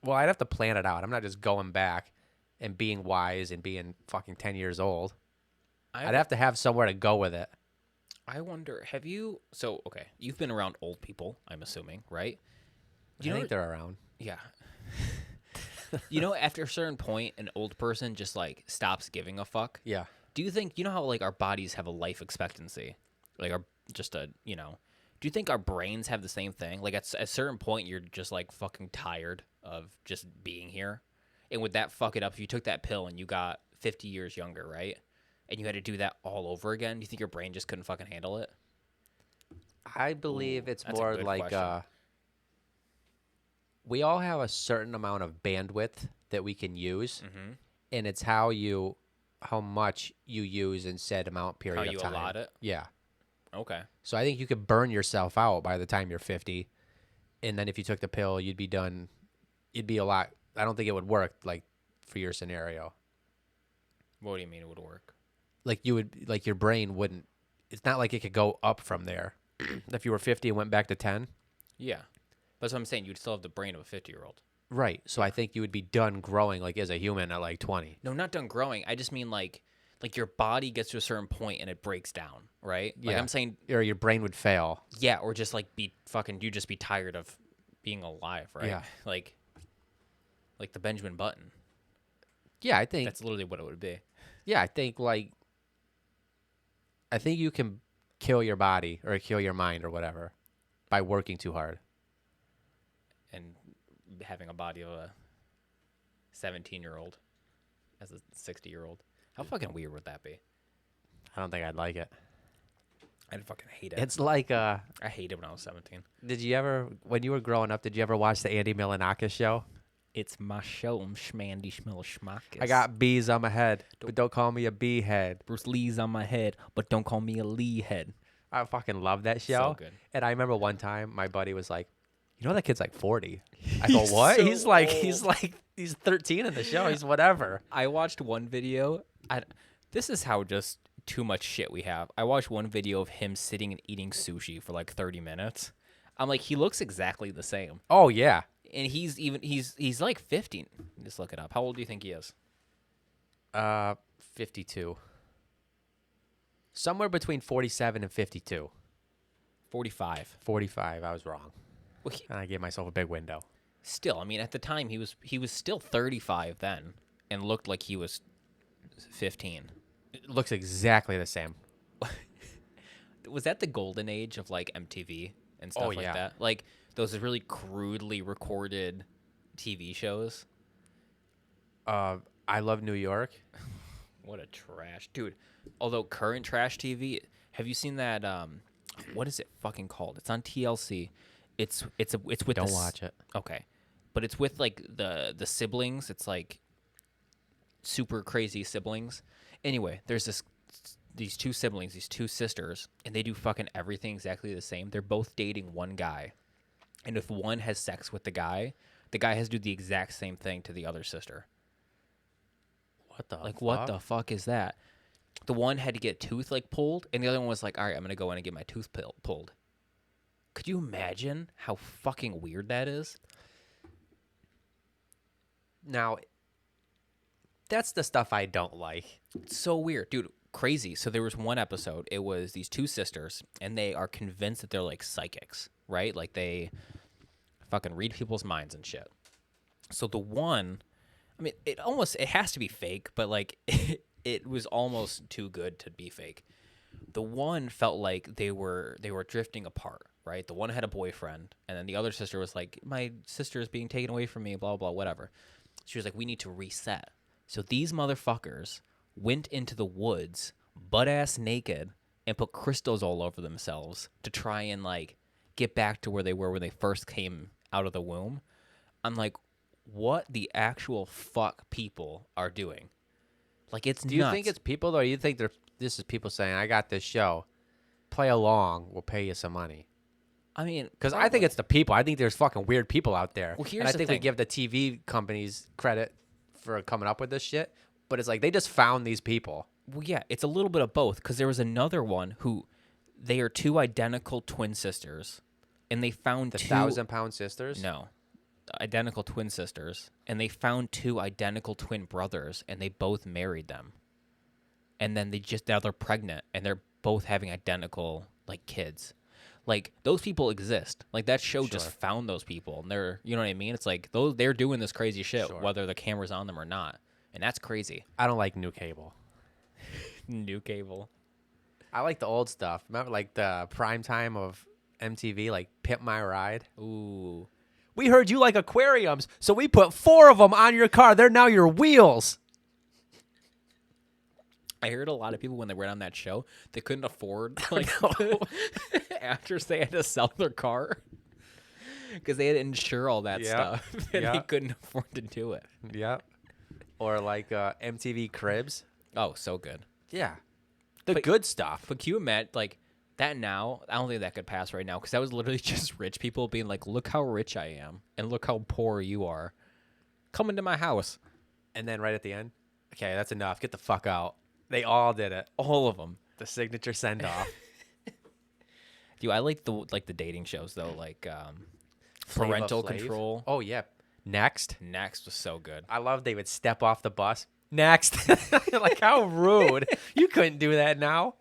Speaker 1: well, I'd have to plan it out. I'm not just going back and being wise and being fucking 10 years old. I'd have to have somewhere to go with it.
Speaker 2: I wonder, okay, you've been around old people, I'm assuming, right?
Speaker 1: I think they're around.
Speaker 2: Yeah. After a certain point, an old person just like stops giving a fuck.
Speaker 1: Yeah.
Speaker 2: Do you think, how like our bodies have a life expectancy? Like do you think our brains have the same thing? Like at a certain point, you're just like fucking tired of just being here. And would that fuck it up if you took that pill and you got 50 years younger, right? And you had to do that all over again? Do you think your brain just couldn't fucking handle it?
Speaker 1: I believe
Speaker 2: Ooh,
Speaker 1: it's
Speaker 2: that's a
Speaker 1: more
Speaker 2: good
Speaker 1: like
Speaker 2: question.
Speaker 1: we all have a certain amount of bandwidth that we can use,
Speaker 2: Mm-hmm.
Speaker 1: and it's how much you use in said amount period
Speaker 2: How
Speaker 1: of
Speaker 2: you
Speaker 1: time.
Speaker 2: allot it?
Speaker 1: Yeah.
Speaker 2: Okay.
Speaker 1: So I think you could burn yourself out by the time you're 50, and then if you took the pill, you'd be done. You'd be a lot. I don't think it would work like for your scenario.
Speaker 2: What do you mean it would work?
Speaker 1: Like you would, like your brain wouldn't. It's not like it could go up from there. If you were 50 and went back to 10.
Speaker 2: Yeah. That's what I'm saying. You'd still have the brain of a 50-year-old.
Speaker 1: Right. So I think you would be done growing like as a human at like 20.
Speaker 2: No, not done growing. I just mean like your body gets to a certain point and it breaks down, right? Like
Speaker 1: Yeah.
Speaker 2: I'm saying,
Speaker 1: Or your brain would fail.
Speaker 2: yeah, or just like be fucking, you just be tired of being alive, right?
Speaker 1: Yeah.
Speaker 2: Like the Benjamin Button.
Speaker 1: Yeah, I think.
Speaker 2: That's literally what it would be.
Speaker 1: Yeah, I think you can kill your body or kill your mind or whatever by working too hard.
Speaker 2: And having a body of a 17-year-old as a 60-year-old. How fucking weird would that be?
Speaker 1: I don't think I'd like it.
Speaker 2: I'd fucking hate it.
Speaker 1: It's like
Speaker 2: I hated when I was 17.
Speaker 1: did you ever, when you were growing up, did you ever watch the Andy Milonakis show?
Speaker 2: It's my show, schmandy schmill schmackis.
Speaker 1: I got bees on my head, but don't call me a bee head.
Speaker 2: Bruce Lee's on my head, but don't call me a Lee head.
Speaker 1: I fucking love that show.
Speaker 2: So good.
Speaker 1: And I remember one time my buddy was like, "You know that kid's like 40." I go,
Speaker 2: He's
Speaker 1: "What?"
Speaker 2: so
Speaker 1: He's 13 in the show. He's whatever.
Speaker 2: I watched one video. This is how just too much shit we have. I watched one video of him sitting and eating sushi for like 30 minutes. I'm like, he looks exactly the same.
Speaker 1: Oh yeah.
Speaker 2: And he's like 50. Just look it up. How old do you think he is?
Speaker 1: 52. Somewhere between 47 and 52.
Speaker 2: 45.
Speaker 1: 45. I was wrong.
Speaker 2: Well,
Speaker 1: And I gave myself a big window.
Speaker 2: still, I mean, at the time he was still 35 then, and looked like he was 15.
Speaker 1: It looks exactly the same.
Speaker 2: Was that the golden age of like MTV and stuff
Speaker 1: Oh,
Speaker 2: like
Speaker 1: yeah.
Speaker 2: that? Like those really crudely recorded TV shows.
Speaker 1: I Love New York.
Speaker 2: What a trash, dude. Although current trash TV, have you seen that? What is it fucking called? It's on TLC. It's with
Speaker 1: Don't watch it.
Speaker 2: Okay, but it's with like the siblings. It's like super crazy siblings. Anyway, there's these two siblings, these two sisters, and they do fucking everything exactly the same. They're both dating one guy, and if one has sex with the guy has to do the exact same thing to the other sister.
Speaker 1: What the
Speaker 2: Like, what the fuck is that? The one had to get tooth like pulled, and the other one was like, all right, I'm gonna go in and get my tooth pulled. Could you imagine how fucking weird that is?
Speaker 1: Now, that's the stuff I don't like.
Speaker 2: It's so weird, dude. Crazy. So there was one episode. It was these two sisters, and they are convinced that they're like psychics, right? Like they fucking read people's minds and shit. So the one, I mean, it has to be fake, but like it was almost too good to be fake. The one felt like they were drifting apart, right? The one had a boyfriend, and then the other sister was like, my sister is being taken away from me, blah, blah, whatever. She was like, we need to reset. So these motherfuckers went into the woods, butt-ass naked, and put crystals all over themselves to try and, like, get back to where they were when they first came out of the womb. I'm like, what the actual fuck people are doing? Like, it's nuts.
Speaker 1: Do you think it's people, though, or you think this is people saying, I got this show, play along, we'll pay you some money?
Speaker 2: I mean,
Speaker 1: Because I think it's the people. I think there's fucking weird people out there.
Speaker 2: Well, here's
Speaker 1: and I
Speaker 2: the
Speaker 1: think
Speaker 2: thing.
Speaker 1: we give the TV companies credit for coming up with this shit, but it's like they just found these people.
Speaker 2: Well, yeah, it's a little bit of both, because there was another one who, they are two identical twin sisters, and they found
Speaker 1: The
Speaker 2: two...
Speaker 1: 1,000-pound sisters?
Speaker 2: No. Identical twin sisters, and they found two identical twin brothers, and they both married them. And then now they're pregnant, and they're both having identical, like, kids. Like, those people exist. Like, that show just
Speaker 1: Sure.
Speaker 2: found those people, and they're, you know what I mean? It's like, they're doing this crazy shit,
Speaker 1: Sure.
Speaker 2: whether the camera's on them or not. And that's crazy.
Speaker 1: I don't like new cable.
Speaker 2: New cable.
Speaker 1: I like the old stuff. Remember, like, the prime time of MTV, like, Pimp My Ride?
Speaker 2: Ooh.
Speaker 1: We heard you like aquariums, so we put 4 of them on your car. They're now your wheels.
Speaker 2: I heard a lot of people when they went on that show, they couldn't afford like actors. They had to sell their car because they had to insure all that stuff, and they couldn't afford to do it.
Speaker 1: Yep. Or like MTV Cribs.
Speaker 2: Oh, so good.
Speaker 1: Yeah. The good stuff.
Speaker 2: But can you imagine like that now? I don't think that could pass right now because that was literally just rich people being like, "Look how rich I am, and look how poor you are. Come into my house."
Speaker 1: And then right at the end, okay, that's enough. Get the fuck out. They all did it.
Speaker 2: All of them.
Speaker 1: The signature send off.
Speaker 2: Dude, I like the dating shows though, like
Speaker 1: Flava
Speaker 2: Parental
Speaker 1: Flav.
Speaker 2: Control.
Speaker 1: Oh yeah. Next.
Speaker 2: Next was so good.
Speaker 1: I love they would step off the bus. Next. Like how rude. You couldn't do that now.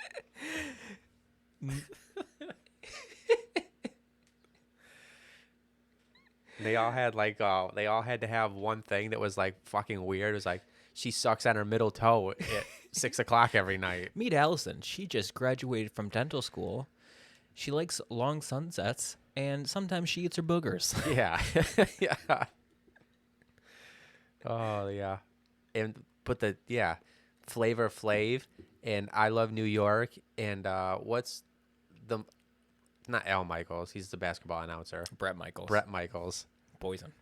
Speaker 1: They all had like they all had to have one thing that was like fucking weird. It was like she sucks on her middle toe at 6 o'clock every night.
Speaker 2: Meet Allison. She just graduated from dental school. She likes long sunsets, and sometimes she eats her boogers.
Speaker 1: Yeah. Yeah. Oh yeah. And put the Flavor Flav and I Love New York and what's the not Al Michaels, he's the basketball announcer.
Speaker 2: Brett Michaels.
Speaker 1: Brett Michaels.
Speaker 2: Poison.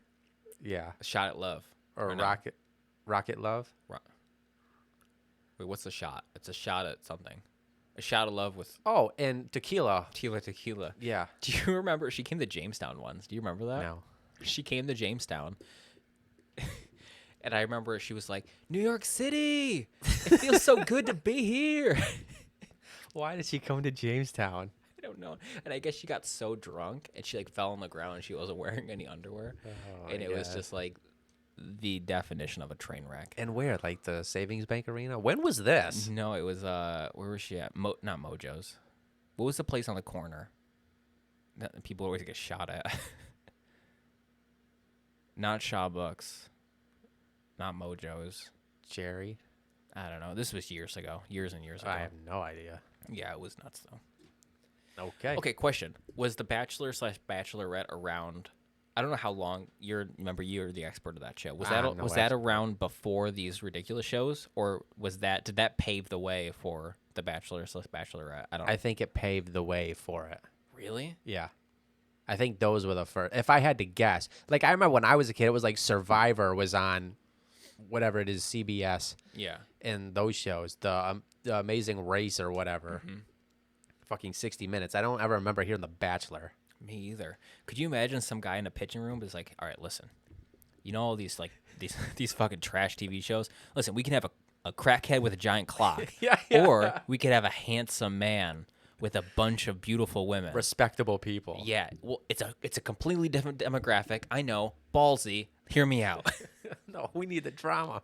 Speaker 1: Yeah.
Speaker 2: A Shot at Love.
Speaker 1: Or
Speaker 2: no?
Speaker 1: Rocket Love?
Speaker 2: Wait, what's the shot? It's a shot at something. A Shot of Love with
Speaker 1: Oh, and Tequila.
Speaker 2: Tequila.
Speaker 1: Yeah.
Speaker 2: Do you remember? She came to Jamestown once. Do you remember that?
Speaker 1: No.
Speaker 2: She came to Jamestown. And I remember she was like, New York City! It feels so good to be here.
Speaker 1: Why did she come to Jamestown?
Speaker 2: I don't know. And I guess she got so drunk and she like fell on the ground and she wasn't wearing any underwear.
Speaker 1: Oh,
Speaker 2: and it was just like the definition of a train wreck.
Speaker 1: And where? Like the Savings Bank Arena? When was this?
Speaker 2: No, it was where was she at? Not Mojo's. What was the place on the corner that people always get shot at? Not Shawbucks. Not Mojo's.
Speaker 1: Jerry?
Speaker 2: I don't know. This was years ago. Years and years ago.
Speaker 1: I have no idea.
Speaker 2: Yeah, it was nuts though.
Speaker 1: Okay.
Speaker 2: Okay, question. Was the Bachelor/Bachelorette around? I don't know how long remember you're the expert of that show. Was that around before these ridiculous shows, or did that pave the way for the Bachelor/Bachelorette? I don't know.
Speaker 1: I think it paved the way for it.
Speaker 2: Really?
Speaker 1: Yeah. I think those were the first. If I had to guess, like I remember when I was a kid, it was like Survivor was on whatever it is, CBS.
Speaker 2: Yeah.
Speaker 1: And those shows, the Amazing Race or whatever.
Speaker 2: Mm-hmm.
Speaker 1: Fucking 60 Minutes. I don't ever remember hearing The Bachelor.
Speaker 2: Me either. Could you imagine some guy in a pitching room is like, all right, listen, you know all these like these fucking trash TV shows? Listen, we can have a crackhead with a giant clock.
Speaker 1: Yeah.
Speaker 2: Or we could have a handsome man with a bunch of beautiful women.
Speaker 1: Respectable people.
Speaker 2: Yeah. Well, it's a completely different demographic. I know. Ballsy. Hear me out.
Speaker 1: No, we need the drama.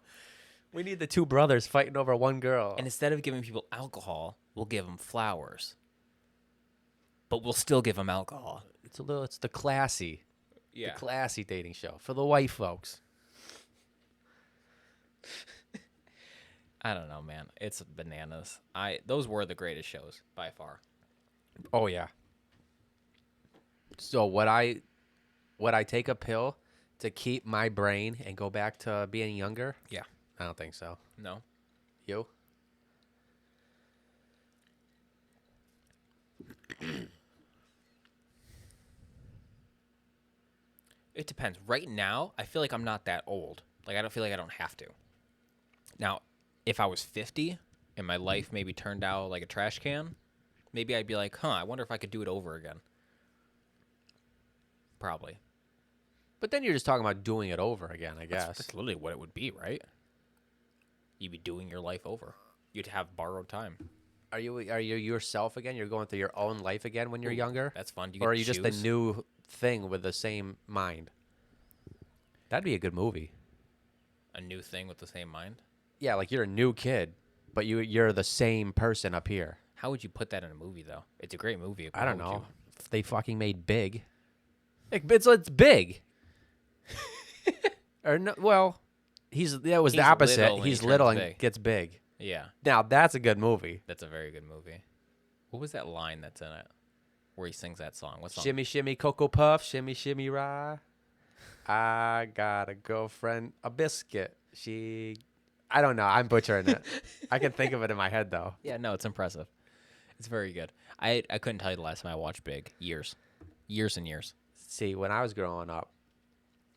Speaker 1: We need the two brothers fighting over one girl.
Speaker 2: And instead of giving people alcohol, we'll give them flowers. But we'll still give them alcohol.
Speaker 1: It's the classy.
Speaker 2: Yeah.
Speaker 1: The classy dating show for the white folks.
Speaker 2: I don't know, man. It's bananas. Those were the greatest shows by far.
Speaker 1: Oh yeah. So would I take a pill to keep my brain and go back to being younger?
Speaker 2: Yeah.
Speaker 1: I don't think so.
Speaker 2: No.
Speaker 1: You?
Speaker 2: It depends. Right now, I feel like I'm not that old. Like, I don't feel like I don't have to. Now, if I was 50 and my life maybe turned out like a trash can, maybe I'd be like, I wonder if I could do it over again. Probably.
Speaker 1: But then you're just talking about doing it over again, I guess.
Speaker 2: That's literally what it would be, right? You'd be doing your life over. You'd have borrowed time.
Speaker 1: Are you yourself again? You're going through your own life again when you're younger?
Speaker 2: That's fun.
Speaker 1: Or are you just a new thing with the same mind? That'd be a good movie.
Speaker 2: A new thing with the same mind?
Speaker 1: Yeah, like you're a new kid, but you're the same person up here.
Speaker 2: How would you put that in a movie, though? It's a great movie.
Speaker 1: I don't know. They fucking made Big. It's big. Or no, well, that was the opposite. He's little and gets big.
Speaker 2: Yeah.
Speaker 1: Now that's a good movie.
Speaker 2: That's a very good movie. What was that line that's in it? Where he sings that song? What song?
Speaker 1: Shimmy, shimmy, Cocoa Puff, shimmy, shimmy, rah. I got a girlfriend, a biscuit. I don't know. I'm butchering it. I can think of it in my head though.
Speaker 2: Yeah, no, it's impressive. It's very good. I couldn't tell you the last time I watched Big. Years and years.
Speaker 1: See, when I was growing up,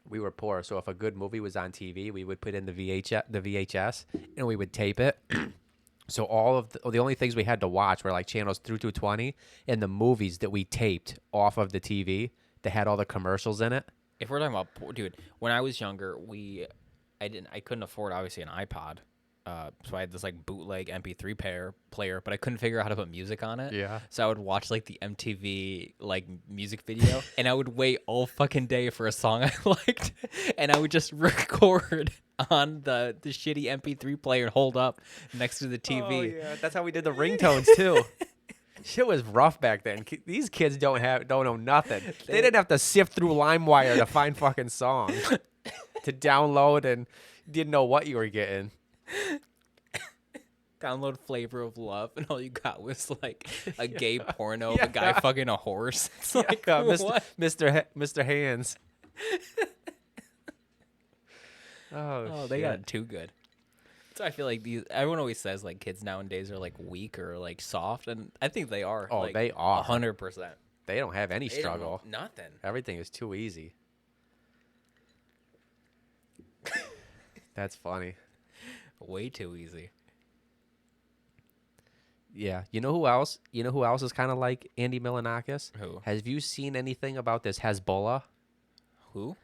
Speaker 1: we were poor, so if a good movie was on TV, we would put in the VHS, and we would tape it. So all of the only things we had to watch were like channels through to 20, and the movies that we taped off of the TV that had all the commercials in it.
Speaker 2: If we're talking about poor, dude, when I was younger, I couldn't afford obviously an iPod. So I had this like bootleg MP3 player, but I couldn't figure out how to put music on it.
Speaker 1: Yeah.
Speaker 2: So I would watch like the MTV like music video, and I would wait all fucking day for a song I liked, and I would just record on the shitty MP3 player and hold up next to the TV.
Speaker 1: Oh, yeah. That's how we did the ringtones too. Shit was rough back then. These kids don't know nothing. They didn't have to sift through LimeWire to find fucking songs to download, and didn't know what you were getting.
Speaker 2: Download Flavor of Love, and all you got was like a gay porno of a guy fucking a horse. It's like, what?
Speaker 1: Mr. Hands.
Speaker 2: Oh, they got it too good. So I feel like everyone always says like kids nowadays are like weak or like soft, and I think they are.
Speaker 1: Oh,
Speaker 2: like,
Speaker 1: they are
Speaker 2: 100%.
Speaker 1: They don't have any struggle.
Speaker 2: Nothing.
Speaker 1: Everything is too easy. That's funny.
Speaker 2: Way too easy.
Speaker 1: Yeah. You know who else? You know who else is kind of like Andy Milonakis?
Speaker 2: Who?
Speaker 1: Have you seen anything about this Hezbollah?
Speaker 2: Who?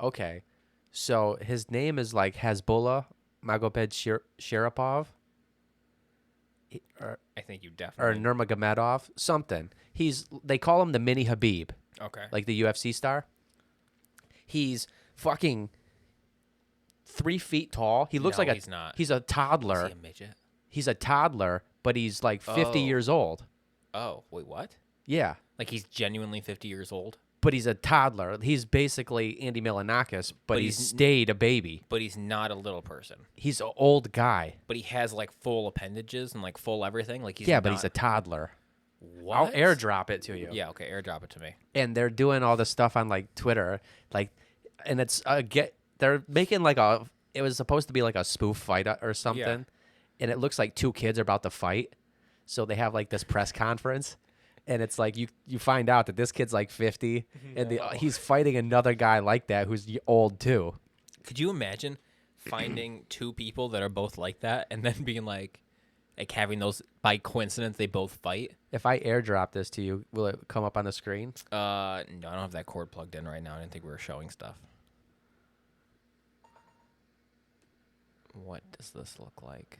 Speaker 1: Okay. So his name is like Hezbollah Magomed Sharipov.
Speaker 2: I think you
Speaker 1: Or
Speaker 2: definitely.
Speaker 1: Nurmagomedov. Something. They call him the mini Habib.
Speaker 2: Okay.
Speaker 1: Like the UFC star. He's fucking 3 feet tall. He looks
Speaker 2: No,
Speaker 1: like
Speaker 2: he's not.
Speaker 1: He's a toddler.
Speaker 2: Is he a midget?
Speaker 1: He's a toddler, but he's like 50
Speaker 2: Oh.
Speaker 1: years old.
Speaker 2: Oh, wait, what?
Speaker 1: Yeah.
Speaker 2: Like he's genuinely 50 years old,
Speaker 1: But he's a toddler. He's basically Andy Milonakis, but he's
Speaker 2: he's-
Speaker 1: stayed a baby.
Speaker 2: but he's not a little person.
Speaker 1: He's an old guy.
Speaker 2: But he has like full appendages and like full everything. Like he's
Speaker 1: But
Speaker 2: not-
Speaker 1: he's a toddler.
Speaker 2: what?
Speaker 1: I'll airdrop it to you.
Speaker 2: Yeah, okay, airdrop it to me.
Speaker 1: And they're doing all this stuff on like Twitter, like, and it's they're making like it was supposed to be like a spoof fight or something, and it looks like 2 kids are about to fight, so they have like this press conference, and it's like you find out that this kid's like 50, and he's fighting another guy like that who's old too.
Speaker 2: Could you imagine finding 2 people that are both like that and then being like having those by coincidence they both fight?
Speaker 1: If I airdrop this to you, will it come up on the screen?
Speaker 2: No, I don't have that cord plugged in right now. I didn't think we were showing stuff. What does this look like?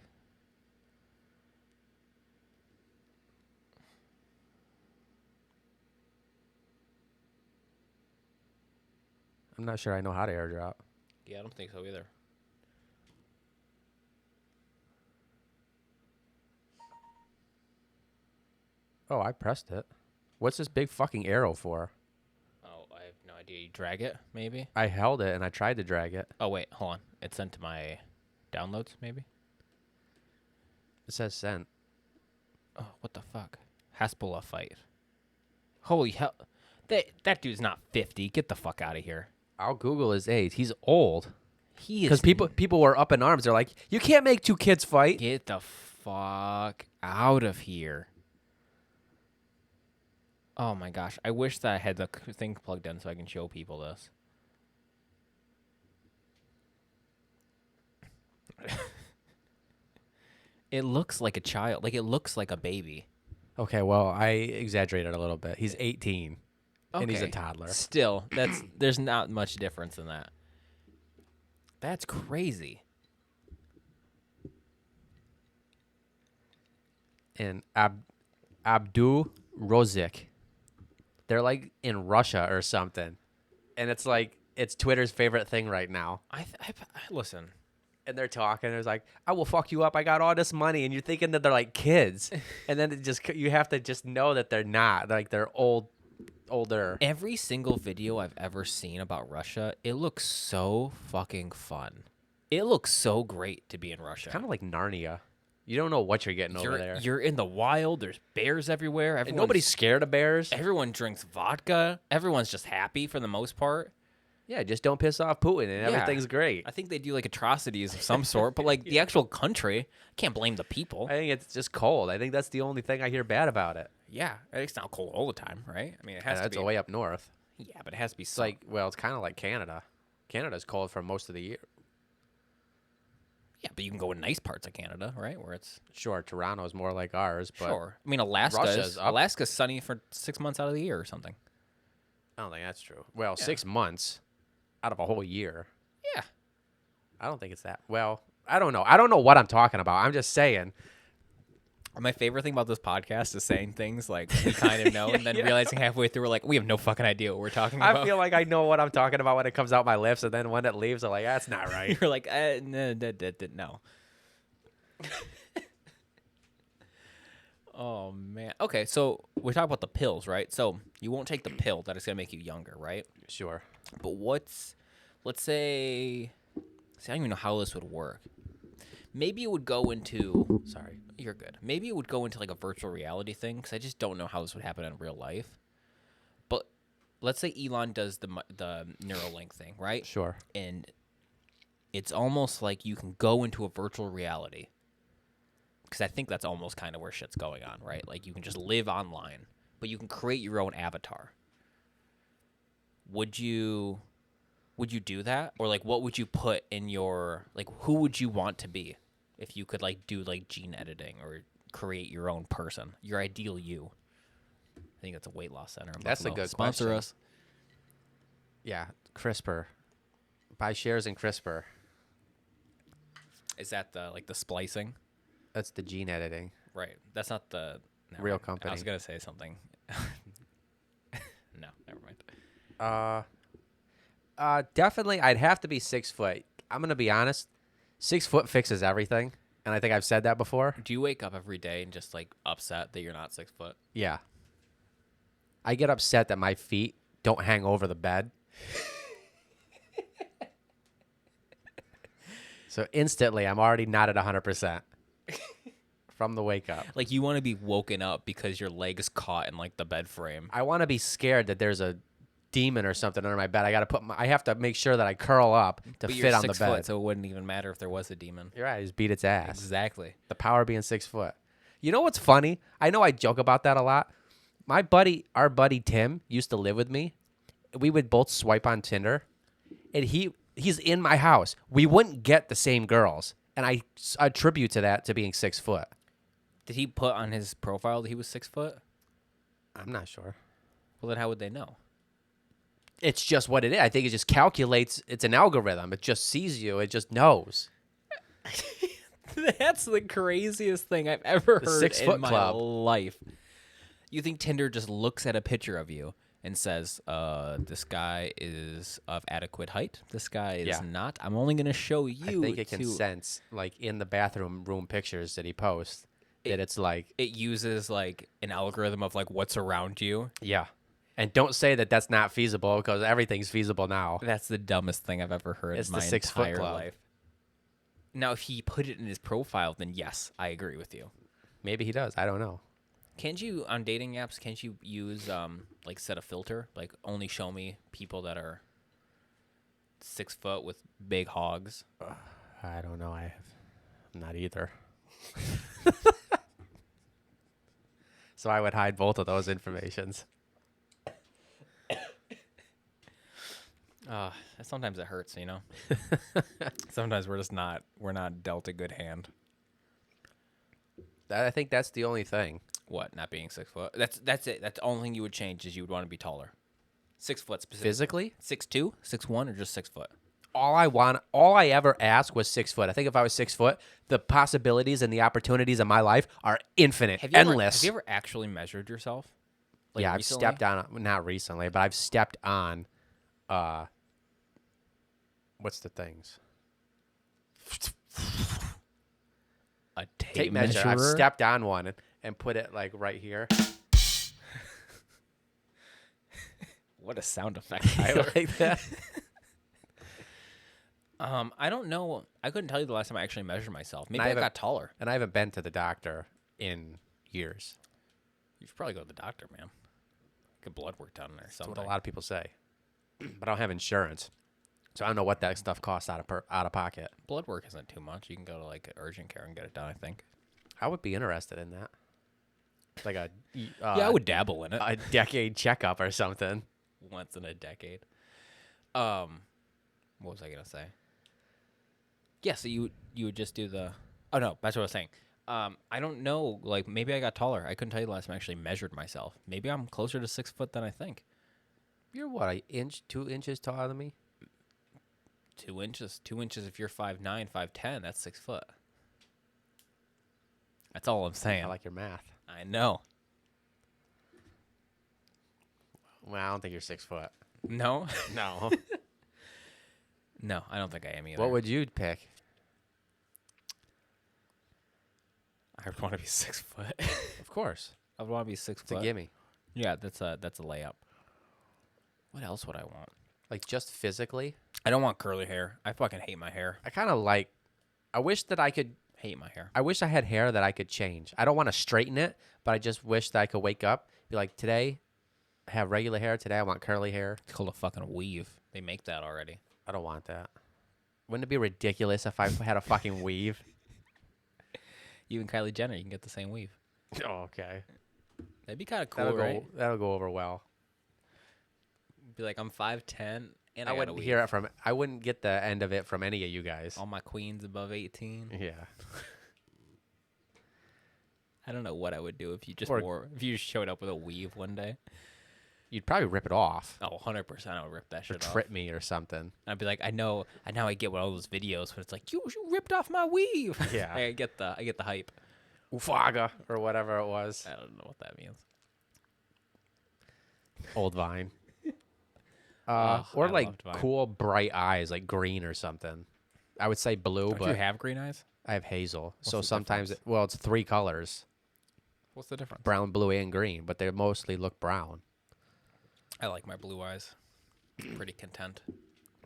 Speaker 1: I'm not sure I know how to airdrop.
Speaker 2: Yeah, I don't think so either.
Speaker 1: Oh, I pressed it. What's this big fucking arrow for?
Speaker 2: Oh, I have no idea. You drag it, maybe?
Speaker 1: I held it and I tried to drag it.
Speaker 2: Oh, wait, hold on. It's sent to my downloads, maybe?
Speaker 1: It says sent.
Speaker 2: Oh, what the fuck? Hezbollah fight. Holy hell. That dude's not 50. Get the fuck out of here.
Speaker 1: I'll Google his age. He's old.
Speaker 2: He
Speaker 1: Because people were up in arms. They're like, you can't make 2 kids fight.
Speaker 2: Get the fuck out of here. Oh my gosh. I wish that I had the thing plugged in so I can show people this. It looks like a child. Like, it looks like a baby.
Speaker 1: Okay, well, I exaggerated a little bit. He's 18, and he's a
Speaker 2: Okay.
Speaker 1: toddler.
Speaker 2: Still, there's not much difference in that. That's crazy.
Speaker 1: And Abdul Rozik. They're like in Russia or something. And it's like, it's Twitter's favorite thing right now.
Speaker 2: Listen.
Speaker 1: And they're talking. It's like, I will fuck you up. I got all this money. And you're thinking that they're like kids. And then you have to just know that they're not. Like, they're older.
Speaker 2: Every single video I've ever seen about Russia, it looks so fucking fun. It looks so great to be in Russia.
Speaker 1: Kind of like Narnia. You don't know what you're getting over there.
Speaker 2: You're in the wild. There's bears everywhere.
Speaker 1: And nobody's scared of bears.
Speaker 2: Everyone drinks vodka. Everyone's just happy for the most part.
Speaker 1: Yeah, just don't piss off Putin and everything's great.
Speaker 2: I think they do like atrocities of some sort, but like the actual country, can't blame the people.
Speaker 1: I think it's just cold. I think that's the only thing I hear bad about it.
Speaker 2: Yeah, it's not cold all the time, right? I mean, it has
Speaker 1: And
Speaker 2: to
Speaker 1: that's
Speaker 2: be.
Speaker 1: way up north.
Speaker 2: Yeah, but it has to be.
Speaker 1: It's like, well, it's kind of like Canada. Canada's cold for most of the year.
Speaker 2: Yeah, but you can go in nice parts of Canada, right? Where it's
Speaker 1: Sure, Toronto's more like ours, but
Speaker 2: sure. I mean,
Speaker 1: Russia's up.
Speaker 2: Alaska's sunny for 6 months out of the year or something.
Speaker 1: I don't think that's true. Well, 6 months out of a whole year.
Speaker 2: Yeah.
Speaker 1: I don't think it's that. Well, I don't know. I don't know what I'm talking about. I'm just saying.
Speaker 2: My favorite thing about this podcast is saying things like we kind of know, and then realizing halfway through we're like, we have no fucking idea what we're talking about.
Speaker 1: I feel like I know what I'm talking about when it comes out my lips, and then when it leaves, I'm like, that's not right.
Speaker 2: You're like, no. Oh man. Okay, so we're talking about the pills, right? So you won't take the pill that is gonna make you younger, right?
Speaker 1: Sure.
Speaker 2: But let's say, I don't even know how this would work. Maybe it would go into. Sorry, you're good. Maybe it would go into like a virtual reality thing because I just don't know how this would happen in real life. But let's say Elon does the Neuralink thing, right?
Speaker 1: Sure.
Speaker 2: And it's almost like you can go into a virtual reality. Because I think that's almost kind of where shit's going on, right? Like you can just live online, but you can create your own avatar. Would you do that? Or like what would you put in your, like who would you want to be if you could like do like gene editing or create your own person, your ideal you? I think that's a weight loss center.
Speaker 1: That's a good
Speaker 2: sponsor
Speaker 1: question.
Speaker 2: us.
Speaker 1: Yeah, CRISPR. Buy shares in CRISPR.
Speaker 2: Is that the splicing?
Speaker 1: That's the gene editing.
Speaker 2: Right. That's not the
Speaker 1: Real company.
Speaker 2: I was gonna say something. No, never mind.
Speaker 1: Definitely, I'd have to be 6 foot. I'm gonna be honest. 6 foot fixes everything, and I think I've said that before.
Speaker 2: Do you wake up every day and just like upset that you're not 6 foot?
Speaker 1: Yeah. I get upset that my feet don't hang over the bed. So instantly, I'm already not at 100% from the wake up.
Speaker 2: Like you want to be woken up because your leg's caught in like the bed frame.
Speaker 1: I want to be scared that there's a demon or something under my bed. I have to make sure that I curl up to
Speaker 2: But
Speaker 1: fit
Speaker 2: you're
Speaker 1: on the
Speaker 2: 6
Speaker 1: bed.
Speaker 2: foot, so it wouldn't even matter if there was a demon.
Speaker 1: You're right. I just beat its ass.
Speaker 2: Exactly.
Speaker 1: The power of being 6 foot. You know what's funny? I know I joke about that a lot. Our buddy Tim used to live with me. We would both swipe on Tinder, and he's in my house. We wouldn't get the same girls, and I attribute to that to being 6 foot.
Speaker 2: Did he put on his profile that he was 6 foot?
Speaker 1: I'm not sure.
Speaker 2: Well, then how would they know?
Speaker 1: It's just what it is. I think it just calculates. It's an algorithm. It just sees you. It just knows.
Speaker 2: That's the craziest thing I've ever heard
Speaker 1: 6
Speaker 2: in
Speaker 1: foot
Speaker 2: my
Speaker 1: club.
Speaker 2: life. You think Tinder just looks at a picture of you and says, this guy is of adequate height. This guy is not. I'm only going to show you.
Speaker 1: I think it can sense, like, in the bathroom room pictures that he posts, that it's like...
Speaker 2: It uses, like, an algorithm of, like, what's around you.
Speaker 1: Yeah. And don't say that that's not feasible, because everything's feasible now.
Speaker 2: That's the dumbest thing I've ever heard
Speaker 1: It's
Speaker 2: in
Speaker 1: the
Speaker 2: my
Speaker 1: 6 foot
Speaker 2: entire
Speaker 1: club.
Speaker 2: life. Now, if he put it in his profile, then yes, I agree with you.
Speaker 1: Maybe he does. I don't know.
Speaker 2: Can't you, on dating apps, can't you use, like, set a filter? Like, only show me people that are 6 foot with big hogs?
Speaker 1: I don't know. I'm not either. So I would hide both of those informations.
Speaker 2: Sometimes it hurts, you know? Sometimes we're not dealt a good hand.
Speaker 1: I think that's the only thing.
Speaker 2: What, not being 6 foot? That's it. That's the only thing you would change is you would want to be taller. 6 foot specifically.
Speaker 1: Physically?
Speaker 2: 6'2", 6'1", or just 6 foot?
Speaker 1: All I ever asked was 6 foot. I think if I was 6 foot, the possibilities and the opportunities in my life are infinite, endless.
Speaker 2: Have you ever actually measured yourself? Like,
Speaker 1: yeah,
Speaker 2: recently?
Speaker 1: I've stepped on, not recently, but I've stepped on, what's the things?
Speaker 2: A
Speaker 1: Tape measure. I've stepped on one and put it like right here.
Speaker 2: What a sound effect.
Speaker 1: I like that.
Speaker 2: I don't know. I couldn't tell you the last time I actually measured myself. Maybe
Speaker 1: I
Speaker 2: I got taller.
Speaker 1: And I haven't been to the doctor in years.
Speaker 2: You should probably go to the doctor, man. Get blood work done or
Speaker 1: That's
Speaker 2: something.
Speaker 1: what a lot of people say. but I don't have insurance, so I don't know what that stuff costs out of pocket.
Speaker 2: Blood work isn't too much. You can go to like urgent care and get it done, I think.
Speaker 1: I would be interested in that, like a
Speaker 2: Yeah, I would dabble in it.
Speaker 1: a decade checkup or something.
Speaker 2: Once in a decade. What was I gonna say? Yeah, so you would just do the. Oh no, that's what I was saying. I don't know. Like maybe I got taller. I couldn't tell you the last time I actually measured myself. Maybe I'm closer to 6 foot than I think.
Speaker 1: You're what, an inch, 2 inches taller than me?
Speaker 2: 2 inches. 2 inches if you're 5'9", 5'10". That's 6 foot. That's all I'm saying.
Speaker 1: I like your math.
Speaker 2: I know.
Speaker 1: Well, I don't think you're 6 foot.
Speaker 2: No.
Speaker 1: No.
Speaker 2: No, I don't think I am either.
Speaker 1: What would you pick?
Speaker 2: I would want to be 6 foot.
Speaker 1: Of course.
Speaker 2: I would want to be 6
Speaker 1: It's a
Speaker 2: foot.
Speaker 1: gimme.
Speaker 2: Yeah, that's a layup. What else would I want?
Speaker 1: Like, just physically?
Speaker 2: I don't want curly hair. I fucking hate my hair.
Speaker 1: I kind of like... I wish that I could...
Speaker 2: Hate my hair.
Speaker 1: I wish I had hair that I could change. I don't want to straighten it, but I just wish that I could wake up, be like, today, I have regular hair. Today, I want curly hair.
Speaker 2: It's called a fucking weave. They make that already.
Speaker 1: I don't want that. Wouldn't it be ridiculous if I had a fucking weave?
Speaker 2: Even Kylie Jenner, you can get the same weave.
Speaker 1: Oh, okay.
Speaker 2: That'd be kind of cool,
Speaker 1: That'll
Speaker 2: right?
Speaker 1: go. That'll go over well.
Speaker 2: Be like, I'm 5'10", and
Speaker 1: I
Speaker 2: I got a
Speaker 1: wouldn't
Speaker 2: weave.
Speaker 1: hear it from. I wouldn't get the end of it from any of you guys.
Speaker 2: All my queens above 18.
Speaker 1: Yeah.
Speaker 2: I don't know what I would do if you just if you just showed up with a weave one day.
Speaker 1: You'd probably rip it off.
Speaker 2: Oh, 100% I would rip that
Speaker 1: Or
Speaker 2: shit
Speaker 1: trip
Speaker 2: off.
Speaker 1: me or something.
Speaker 2: I'd be like, I know I get all those videos when it's like, you ripped off my weave.
Speaker 1: Yeah.
Speaker 2: I get the hype.
Speaker 1: Ufaga or whatever it was.
Speaker 2: I don't know what that means.
Speaker 1: Old Vine.
Speaker 2: Ugh,
Speaker 1: Or
Speaker 2: I
Speaker 1: like
Speaker 2: loved Vine.
Speaker 1: cool bright eyes, like green or something. I would say blue,
Speaker 2: Don't
Speaker 1: but
Speaker 2: you have green eyes?
Speaker 1: I have hazel.
Speaker 2: What's
Speaker 1: So
Speaker 2: the
Speaker 1: sometimes,
Speaker 2: difference?
Speaker 1: it's 3 colors:
Speaker 2: What's the difference?
Speaker 1: brown, blue, and green. But they mostly look brown.
Speaker 2: I like my blue eyes. Pretty content.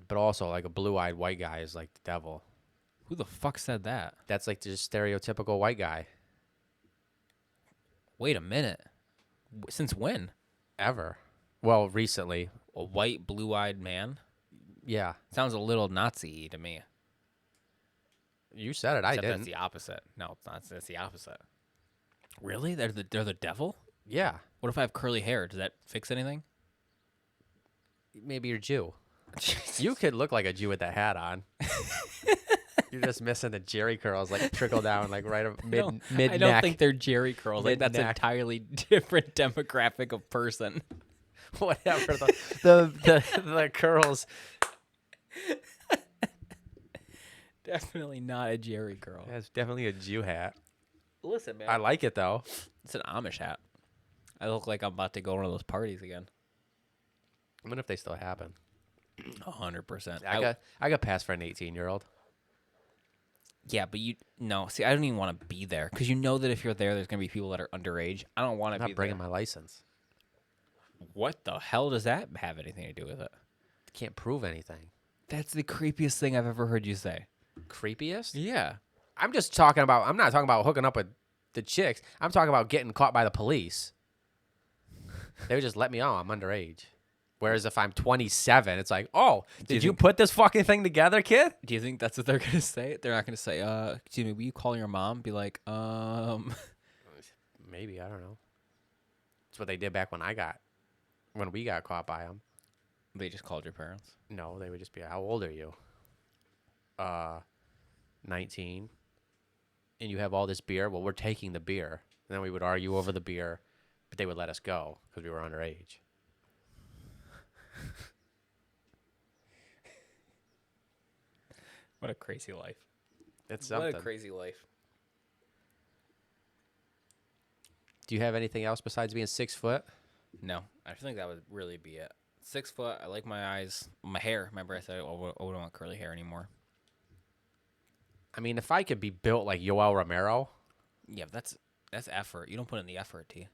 Speaker 1: But also, like a blue-eyed white guy is like the devil.
Speaker 2: Who the fuck said that?
Speaker 1: That's like just stereotypical white guy.
Speaker 2: Wait a minute. Since when?
Speaker 1: Ever. Well, recently.
Speaker 2: A white, blue-eyed man?
Speaker 1: Yeah.
Speaker 2: Sounds a little Nazi to me.
Speaker 1: You said it. I
Speaker 2: Except
Speaker 1: didn't.
Speaker 2: that's the opposite. No, it's not. That's the opposite. Really? They're the devil?
Speaker 1: Yeah.
Speaker 2: What if I have curly hair? Does that fix anything?
Speaker 1: Maybe you're Jew. You could look like a Jew with that hat on. You're just missing the Jerry curls, like trickle down, like right mid mid
Speaker 2: I don't
Speaker 1: neck.
Speaker 2: think they're Jerry curls. Like that's an
Speaker 1: Mid-neck.
Speaker 2: entirely different demographic of person.
Speaker 1: Whatever the curls.
Speaker 2: Definitely not a Jerry curl.
Speaker 1: That's definitely a Jew hat.
Speaker 2: Listen, man.
Speaker 1: I like it though.
Speaker 2: It's an Amish hat. I look like I'm about to go to one of those parties again.
Speaker 1: I wonder if they still happen.
Speaker 2: 100%.
Speaker 1: I got passed for an 18-year-old.
Speaker 2: Yeah, but see, I don't even want to be there because you know that if you're there, there's gonna be people that are underage. I don't want
Speaker 1: I'm
Speaker 2: to be
Speaker 1: not bringing
Speaker 2: there.
Speaker 1: my license.
Speaker 2: What the hell does that have anything to do with it?
Speaker 1: Can't prove anything.
Speaker 2: That's the creepiest thing I've ever heard you say.
Speaker 1: Creepiest?
Speaker 2: Yeah.
Speaker 1: I'm not talking about hooking up with the chicks. I'm talking about getting caught by the police. They would just let me on. I'm underage. Whereas if I'm 27, it's like, oh, did you put this fucking thing together, kid?
Speaker 2: Do you think that's what they're gonna say? They're not gonna say, excuse me, will you call your mom? Be like,
Speaker 1: Maybe, I don't know. That's what they did back when we got caught by them.
Speaker 2: They just called your parents.
Speaker 1: No, they would just be, how old are you? 19. And you have all this beer? Well, we're taking the beer. And then we would argue over the beer, but they would let us go because we were underage.
Speaker 2: What a crazy life.
Speaker 1: It's something.
Speaker 2: What a crazy life.
Speaker 1: Do you have anything else besides being 6 foot?
Speaker 2: No, I think that would really be it. 6 foot. I like my eyes, my hair. Remember, I said I wouldn't want curly hair anymore.
Speaker 1: I mean, if I could be built like Yoel Romero,
Speaker 2: Yeah, but that's effort. You don't put in the effort, T.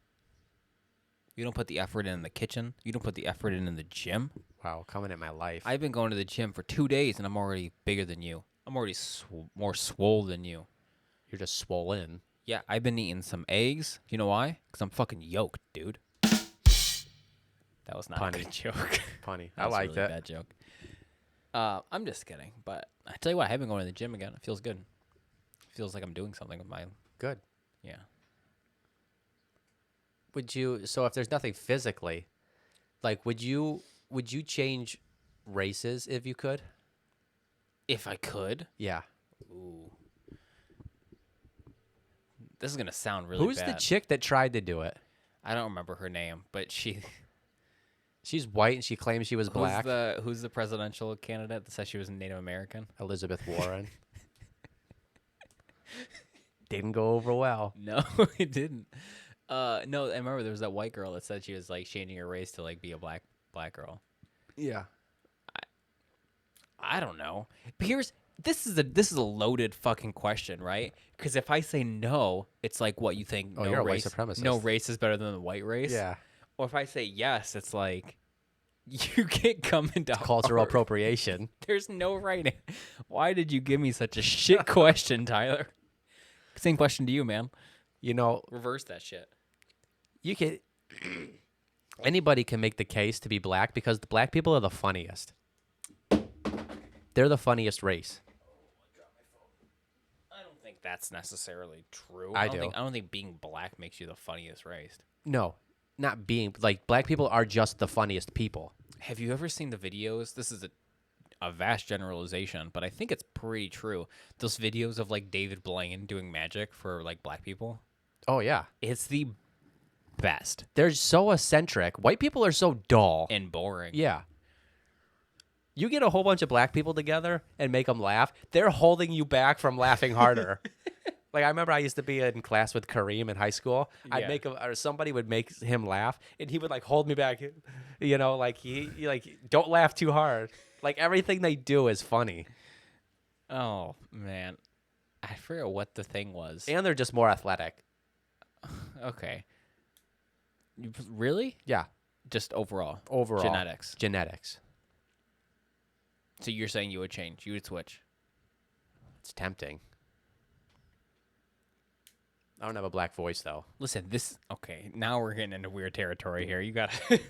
Speaker 2: You don't put the effort in the kitchen. You don't put the effort in the gym.
Speaker 1: wow, coming in my life.
Speaker 2: I've been going to the gym for 2 days, and I'm already bigger than you. I'm already more swole than you.
Speaker 1: You're just swollen.
Speaker 2: Yeah, I've been eating some eggs. You know why? Because I'm fucking yoked, dude. That was not a good joke.
Speaker 1: Punny.
Speaker 2: That
Speaker 1: I
Speaker 2: was a
Speaker 1: like
Speaker 2: really
Speaker 1: that.
Speaker 2: bad joke. I'm just kidding, but I tell you what, I have been going to the gym again. It feels good. It feels like I'm doing something with my
Speaker 1: Good.
Speaker 2: yeah.
Speaker 1: So if there's nothing physically, like would you change races if you could?
Speaker 2: If I could,
Speaker 1: Yeah.
Speaker 2: ooh, this is gonna sound really
Speaker 1: Who's
Speaker 2: bad.
Speaker 1: the chick that tried to do it?
Speaker 2: I don't remember her name, but
Speaker 1: She's white and she claims she was black.
Speaker 2: Who's the presidential candidate that said she was Native American?
Speaker 1: Elizabeth Warren. Didn't go over well.
Speaker 2: No, it didn't. No, I remember there was that white girl that said she was like changing her race to like be a black girl.
Speaker 1: Yeah.
Speaker 2: I don't know. But this is a loaded fucking question, right? Because if I say no, it's like what you think.
Speaker 1: Oh,
Speaker 2: no
Speaker 1: you're a
Speaker 2: race,
Speaker 1: white supremacist.
Speaker 2: No race is better than the white race.
Speaker 1: Yeah.
Speaker 2: Or if I say yes, it's like you can't come into
Speaker 1: Cultural
Speaker 2: our-
Speaker 1: appropriation.
Speaker 2: There's no right. Why did you give me such a shit question, Tyler? Same question to you, man.
Speaker 1: You know,
Speaker 2: Reverse that shit.
Speaker 1: you can. Anybody can make the case to be black because the black people are the funniest. They're the funniest race.
Speaker 2: I don't think that's necessarily true.
Speaker 1: I
Speaker 2: don't
Speaker 1: do.
Speaker 2: Think, I don't think being black makes you the funniest race.
Speaker 1: No, not being like black people are just the funniest people.
Speaker 2: Have you ever seen the videos? This is a vast generalization, but I think it's pretty true. Those videos of like David Blaine doing magic for like black people.
Speaker 1: Oh yeah,
Speaker 2: It's the best
Speaker 1: they're so eccentric. White people are so dull.
Speaker 2: and boring.
Speaker 1: Yeah. You get a whole bunch of black people together and make them laugh, they're holding you back from laughing harder. Like, I remember I used to be in class with Kareem in high school. I'd
Speaker 2: Yeah.
Speaker 1: make him, or somebody would make him laugh, and he would, like, hold me back. You know, like, he like, don't laugh too hard. Like, everything they do is funny.
Speaker 2: Oh man, I forget what the thing was.
Speaker 1: And they're just more athletic.
Speaker 2: Okay. Really?
Speaker 1: Yeah.
Speaker 2: Just overall.
Speaker 1: Overall.
Speaker 2: Genetics.
Speaker 1: Genetics.
Speaker 2: So you're saying you would change? You would switch?
Speaker 1: It's tempting. I don't have a black voice, though.
Speaker 2: Listen, okay, now we're getting into weird territory here. You gotta,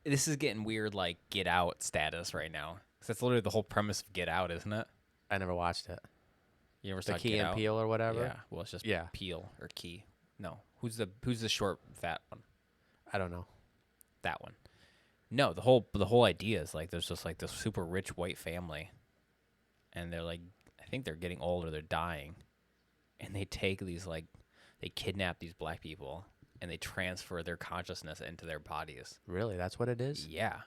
Speaker 2: this is getting weird, like Get Out status right now. 'Cause that's literally the whole premise of Get Out, isn't it?
Speaker 1: I never watched it.
Speaker 2: You ever
Speaker 1: The
Speaker 2: saw
Speaker 1: Key
Speaker 2: Get
Speaker 1: and
Speaker 2: Out?
Speaker 1: Peele or whatever?
Speaker 2: Yeah, well, it's just
Speaker 1: Yeah.
Speaker 2: Peel or Key. No, who's the short fat one?
Speaker 1: I don't know.
Speaker 2: That one. No, the whole idea is like there's just like this super rich white family, and they're like, I think they're getting old or they're dying, and they take these like, they kidnap these black people and they transfer their consciousness into their bodies.
Speaker 1: Really? That's what it is?
Speaker 2: Yeah.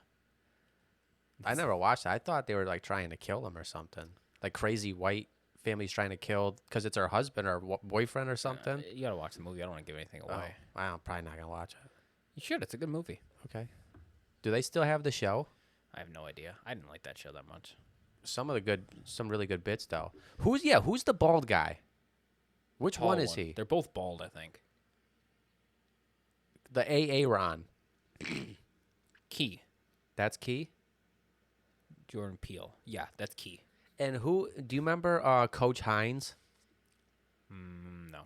Speaker 1: I never watched it. I thought they were, like, trying to kill him or something. Like, crazy white families trying to kill because it's her husband or boyfriend or something.
Speaker 2: You gotta watch the movie. I don't want to give anything away.
Speaker 1: Oh, I'm probably not going to watch it.
Speaker 2: You should. It's a good movie.
Speaker 1: Okay. Do they still have the show?
Speaker 2: I have no idea. I didn't like that show that much.
Speaker 1: Some really good bits, though. Who's the bald guy? Which one is he?
Speaker 2: They're both bald, I think.
Speaker 1: The Aaron.
Speaker 2: Key.
Speaker 1: That's Key?
Speaker 2: Jordan Peele. Yeah, that's Key.
Speaker 1: And do you remember Coach Hines?
Speaker 2: No.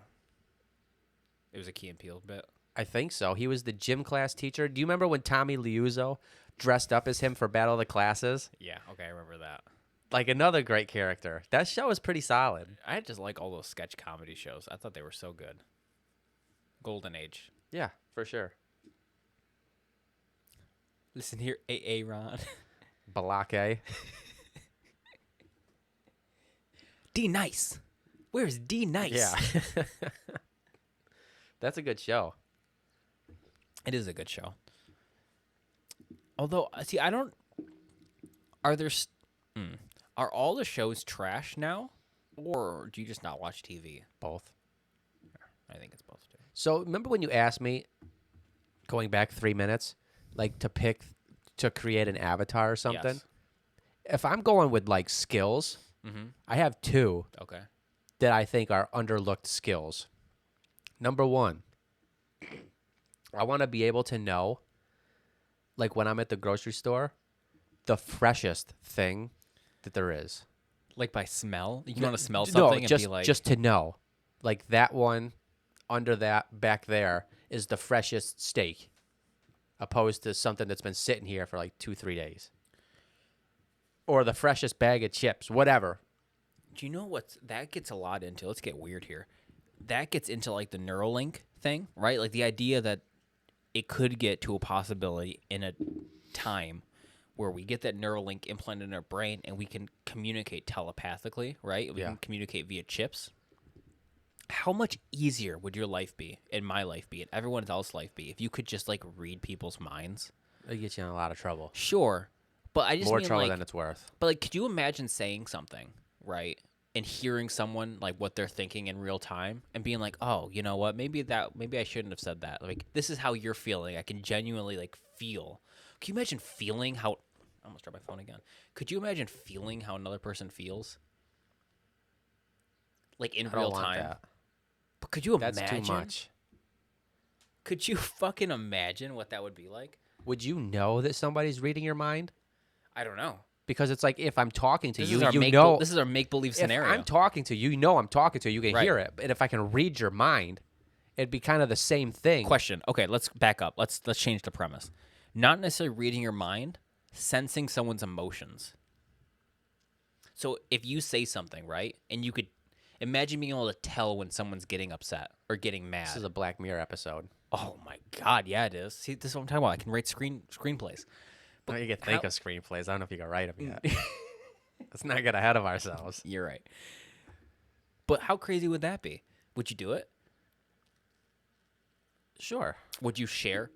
Speaker 2: It was a Key and Peele bit.
Speaker 1: I think so. He was the gym class teacher. Do you remember when Tommy Liuzzo dressed up as him for Battle of the Classes?
Speaker 2: Yeah, okay, I remember that.
Speaker 1: Like, another great character. That show was pretty solid.
Speaker 2: I just like all those sketch comedy shows. I thought they were so good. Golden Age.
Speaker 1: Yeah, for sure.
Speaker 2: Listen here, Aaron.
Speaker 1: Balake.
Speaker 2: D Nice. Where's D Nice?
Speaker 1: Yeah. That's a good show.
Speaker 2: It is a good show. Although, see, I don't. Are there. Are all the shows trash now? Or do you just not watch TV?
Speaker 1: Both.
Speaker 2: I think it's both, too.
Speaker 1: So, remember when you asked me, going back 3 minutes, like to create an avatar or something?
Speaker 2: Yes.
Speaker 1: If I'm going with, like, skills, I have two
Speaker 2: Okay.
Speaker 1: that I think are underlooked skills. Number one, I want to be able to know, like when I'm at the grocery store, the freshest thing that there is.
Speaker 2: Like by smell? You want to smell
Speaker 1: No,
Speaker 2: something and
Speaker 1: just,
Speaker 2: be like.
Speaker 1: just to know. Like that one under that back there is the freshest steak. opposed to something that's been sitting here for like 2-3 days, or the freshest bag of chips, whatever.
Speaker 2: Do you know what's that gets a lot into? Let's get weird here. That gets into like the Neuralink thing, right? Like the idea that it could get to a possibility in a time where we get that Neuralink implanted in our brain and we can communicate telepathically, right? We
Speaker 1: Yeah.
Speaker 2: can communicate via chips. How much easier would your life be, and my life be, and everyone else's life be, if you could just like read people's minds?
Speaker 1: It'll get you in a lot of trouble.
Speaker 2: Sure, but I just
Speaker 1: More
Speaker 2: mean
Speaker 1: trouble
Speaker 2: like,
Speaker 1: than it's worth.
Speaker 2: but like, could you imagine saying something, right, and hearing someone like what they're thinking in real time, and being like, oh, you know what, maybe I shouldn't have said that. Like, this is how you're feeling. I can genuinely like feel. Can you imagine feeling how? I almost dropped my phone again. Could you imagine feeling how another person feels? Like in
Speaker 1: I don't
Speaker 2: real
Speaker 1: want
Speaker 2: time.
Speaker 1: that.
Speaker 2: But could you
Speaker 1: That's
Speaker 2: imagine?
Speaker 1: too much.
Speaker 2: Could you fucking imagine what that would be like?
Speaker 1: Would you know that somebody's reading your mind?
Speaker 2: I don't know.
Speaker 1: Because it's like if I'm talking to
Speaker 2: This
Speaker 1: you,
Speaker 2: is our
Speaker 1: you know.
Speaker 2: this is our make believe
Speaker 1: If
Speaker 2: scenario.
Speaker 1: I'm talking to you, you know I'm talking to you. You can
Speaker 2: Right.
Speaker 1: hear it. And if I can read your mind, it'd be kind of the same thing.
Speaker 2: Question. Okay, let's back up. Let's change the premise. Not necessarily reading your mind, sensing someone's emotions. So if you say something, right, and you could imagine being able to tell when someone's getting upset or getting mad.
Speaker 1: This is a Black Mirror episode.
Speaker 2: Oh my god, yeah, it is. See, this is what I'm talking about. I can write screenplays.
Speaker 1: But you can think of screenplays. I don't know if you can write them yet. Let's not get ahead of ourselves.
Speaker 2: You're right. But how crazy would that be? Would you do it?
Speaker 1: Sure.
Speaker 2: Would you share?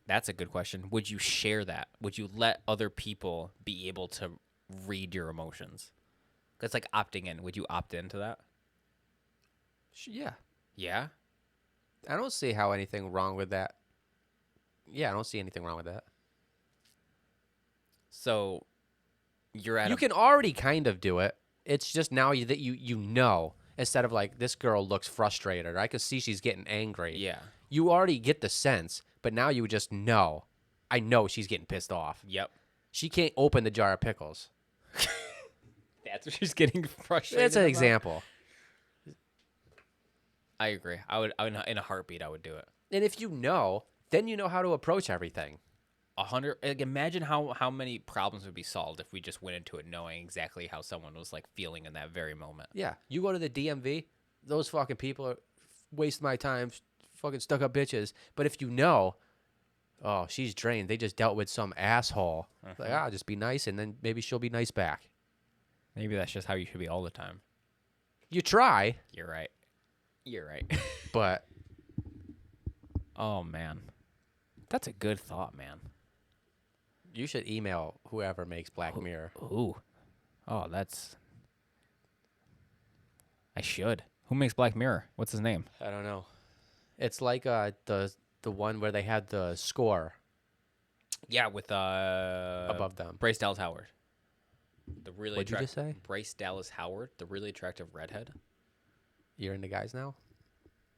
Speaker 2: That's a good question. Would you share that? Would you let other people be able to read your emotions? That's like opting in. Would you opt into that?
Speaker 1: Yeah.
Speaker 2: Yeah.
Speaker 1: I don't see how anything wrong with that. Yeah, I don't see anything wrong with that.
Speaker 2: So you're at
Speaker 1: You can already kind of do it. It's just now that you know, instead of like, this girl looks frustrated, or I can see she's getting angry.
Speaker 2: Yeah.
Speaker 1: You already get the sense, but now you just know. I know she's getting pissed off.
Speaker 2: Yep.
Speaker 1: She can't open the jar of pickles.
Speaker 2: That's what she's getting frustrated.
Speaker 1: That's an
Speaker 2: about?
Speaker 1: example.
Speaker 2: I agree. I would in a heartbeat. I would do it.
Speaker 1: And if you know, then you know how to approach everything.
Speaker 2: 100. Like, imagine how many problems would be solved if we just went into it knowing exactly how someone was like feeling in that very moment.
Speaker 1: Yeah. You go to the DMV, those fucking people are wasting my time, fucking stuck up bitches. But if you know, oh, she's drained. They just dealt with some asshole. It's like, I'll just be nice, and then maybe she'll be nice back.
Speaker 2: Maybe that's just how you should be all the time.
Speaker 1: You try,
Speaker 2: You're right. You're right.
Speaker 1: but
Speaker 2: Oh man, that's a good thought, man.
Speaker 1: you should email whoever makes Black Mirror.
Speaker 2: Ooh. Oh, that's. I should. Who makes Black Mirror? What's his name?
Speaker 1: I don't know. It's like the one where they had the score
Speaker 2: Yeah, with
Speaker 1: above them.
Speaker 2: Bryce Dallas Howard. The really
Speaker 1: What'd you just say?
Speaker 2: Bryce Dallas Howard, the really attractive redhead.
Speaker 1: You're into guys now?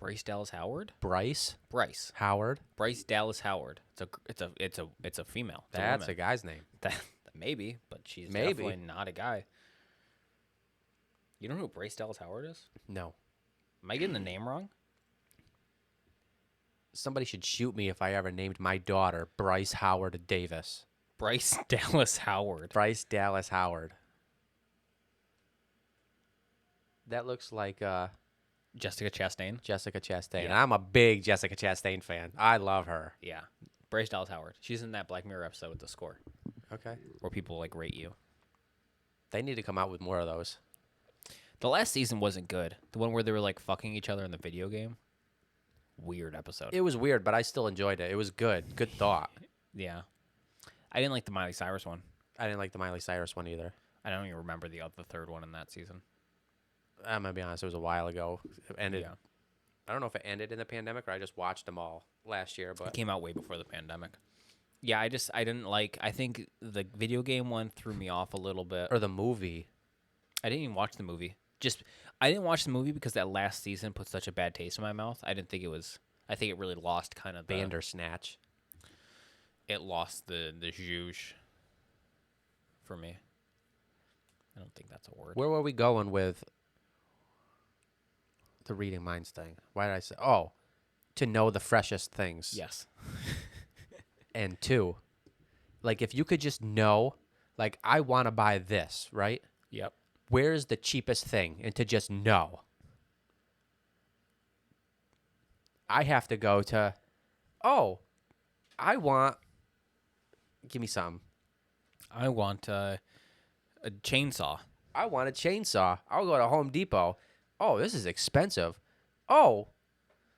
Speaker 2: Bryce Dallas Howard.
Speaker 1: Bryce
Speaker 2: Bryce
Speaker 1: Howard.
Speaker 2: Bryce Dallas Howard. It's a female. It's
Speaker 1: That's a
Speaker 2: woman.
Speaker 1: guy's name.
Speaker 2: Maybe, but she's
Speaker 1: Maybe.
Speaker 2: definitely not a guy. You don't know who Bryce Dallas Howard is?
Speaker 1: No.
Speaker 2: Am I getting the name wrong?
Speaker 1: Somebody should shoot me if I ever named my daughter Bryce Howard Davis.
Speaker 2: Bryce Dallas Howard.
Speaker 1: Bryce Dallas Howard. That looks like
Speaker 2: Jessica Chastain.
Speaker 1: Jessica Chastain.
Speaker 2: Yeah.
Speaker 1: And I'm a big Jessica Chastain fan. I love her.
Speaker 2: Yeah. Bryce Dallas Howard. She's in that Black Mirror episode with the score
Speaker 1: Okay.
Speaker 2: where people like rate you.
Speaker 1: They need to come out with more of those.
Speaker 2: The last season wasn't good. The one where they were like fucking each other in the video game. Weird episode.
Speaker 1: It was weird, but I still enjoyed it. It was good. Good thought.
Speaker 2: Yeah. I didn't like the Miley Cyrus one.
Speaker 1: I didn't like the Miley Cyrus one either.
Speaker 2: I don't even remember the third one in that season.
Speaker 1: I'm going to be honest. It was a while ago. It ended.
Speaker 2: Yeah.
Speaker 1: I don't know if it ended in the pandemic or I just watched them all last year.
Speaker 2: It
Speaker 1: But
Speaker 2: came out way before the pandemic. Yeah, I didn't like, I think the video game one threw me off a little bit.
Speaker 1: or the movie.
Speaker 2: I didn't even watch the movie. I didn't watch the movie because that last season put such a bad taste in my mouth. I think it really lost kind of
Speaker 1: Bandersnatch.
Speaker 2: It lost the zhuzh for me. I don't think that's a word.
Speaker 1: Where were we going with the reading minds thing? Why did I say? Oh, to know the freshest things.
Speaker 2: Yes.
Speaker 1: And two, like if you could just know, like I want to buy this, right?
Speaker 2: Yep.
Speaker 1: Where's the cheapest thing? And to just know. I have to go to, oh, I want, give me some.
Speaker 2: I want a chainsaw.
Speaker 1: I want a chainsaw. I'll go to Home Depot. Oh, this is expensive. Oh,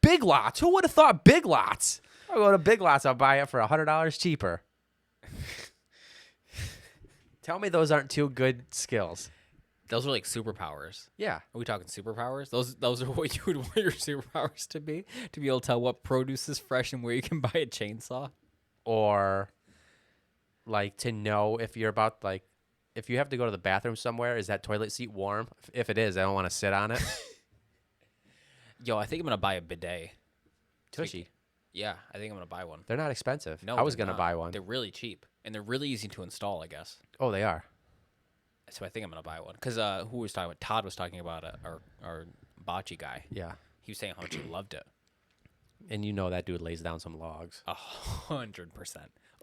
Speaker 1: Big Lots. Who would have thought Big Lots? I'll go to Big Lots. I'll buy it for $100 cheaper. Tell me those aren't two good skills.
Speaker 2: Those are like superpowers.
Speaker 1: Yeah.
Speaker 2: Are we talking superpowers? Those are what you would want your superpowers to be able to tell what produce is fresh and where you can buy a chainsaw.
Speaker 1: Or like to know if you're about like if you have to go to the bathroom somewhere, is that toilet seat warm? If it is, I don't want to sit on it.
Speaker 2: Yo, I think I'm gonna buy a bidet.
Speaker 1: Tushy.
Speaker 2: Yeah, I think I'm gonna buy one.
Speaker 1: They're not expensive.
Speaker 2: No,
Speaker 1: I was
Speaker 2: they're
Speaker 1: gonna
Speaker 2: not.
Speaker 1: buy one.
Speaker 2: They're really cheap and they're really easy to install, I guess.
Speaker 1: Oh, they are.
Speaker 2: So I think I'm gonna buy one. Cause who was talking about? Todd was talking about it. Our bocce guy.
Speaker 1: Yeah.
Speaker 2: He was saying how much he loved it.
Speaker 1: And you know that dude lays down some logs.
Speaker 2: 100%.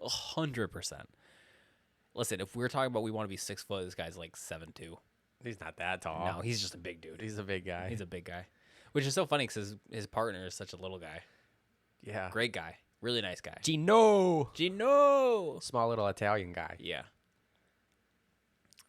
Speaker 2: 100%. Listen, if we're talking about we want to be 6 foot, this guy's like 7'2".
Speaker 1: He's not that tall.
Speaker 2: No, he's just a big dude.
Speaker 1: He's a big guy.
Speaker 2: He's a big guy, which is so funny because his partner is such a little guy.
Speaker 1: Yeah.
Speaker 2: Great guy, really nice guy.
Speaker 1: Gino.
Speaker 2: Small
Speaker 1: little Italian guy.
Speaker 2: Yeah.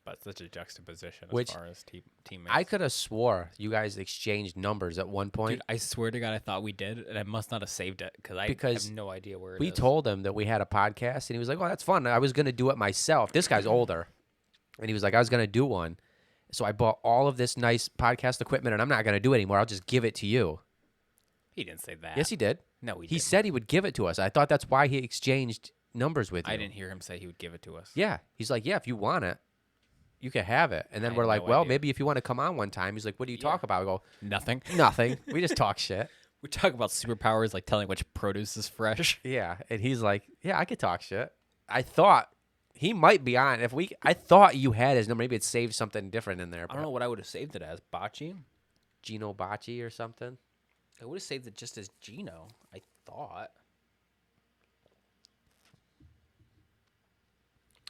Speaker 2: But such a juxtaposition
Speaker 1: Which-
Speaker 2: as far as teammates.
Speaker 1: I could have swore you guys exchanged numbers at one point.
Speaker 2: Dude, I swear to God, I thought we did, and I must not have saved it because I
Speaker 1: Because
Speaker 2: have no idea where it
Speaker 1: We
Speaker 2: is.
Speaker 1: told him that we had a podcast, and he was like, "Oh, that's fun." I was gonna do it myself. This guy's older, and he was like, "I was gonna do one." So I bought all of this nice podcast equipment, and I'm not gonna do it anymore. I'll just give it to you.
Speaker 2: He didn't say that.
Speaker 1: Yes, he did.
Speaker 2: No, he
Speaker 1: He
Speaker 2: didn't.
Speaker 1: said he would give it to us. I thought that's why he exchanged numbers with you.
Speaker 2: I didn't hear him say he would give it to us.
Speaker 1: Yeah, he's like, "Yeah, if you want it, you can have it." And then
Speaker 2: I
Speaker 1: we're
Speaker 2: had
Speaker 1: like,
Speaker 2: no
Speaker 1: "Well,
Speaker 2: idea.
Speaker 1: maybe if you want to come on one time." He's like, "What do you talk about?" I go,
Speaker 2: Nothing.
Speaker 1: "Nothing. We just talk shit."
Speaker 2: We talk about superpowers like telling which produce is fresh.
Speaker 1: Yeah, and he's like, "Yeah, I could talk shit." I thought he might be on. I thought you had his number. Maybe it saved something different in there.
Speaker 2: I don't know what I would have saved it as. Bocce?
Speaker 1: Gino Bocci or something.
Speaker 2: I would have saved it just as Gino, I thought.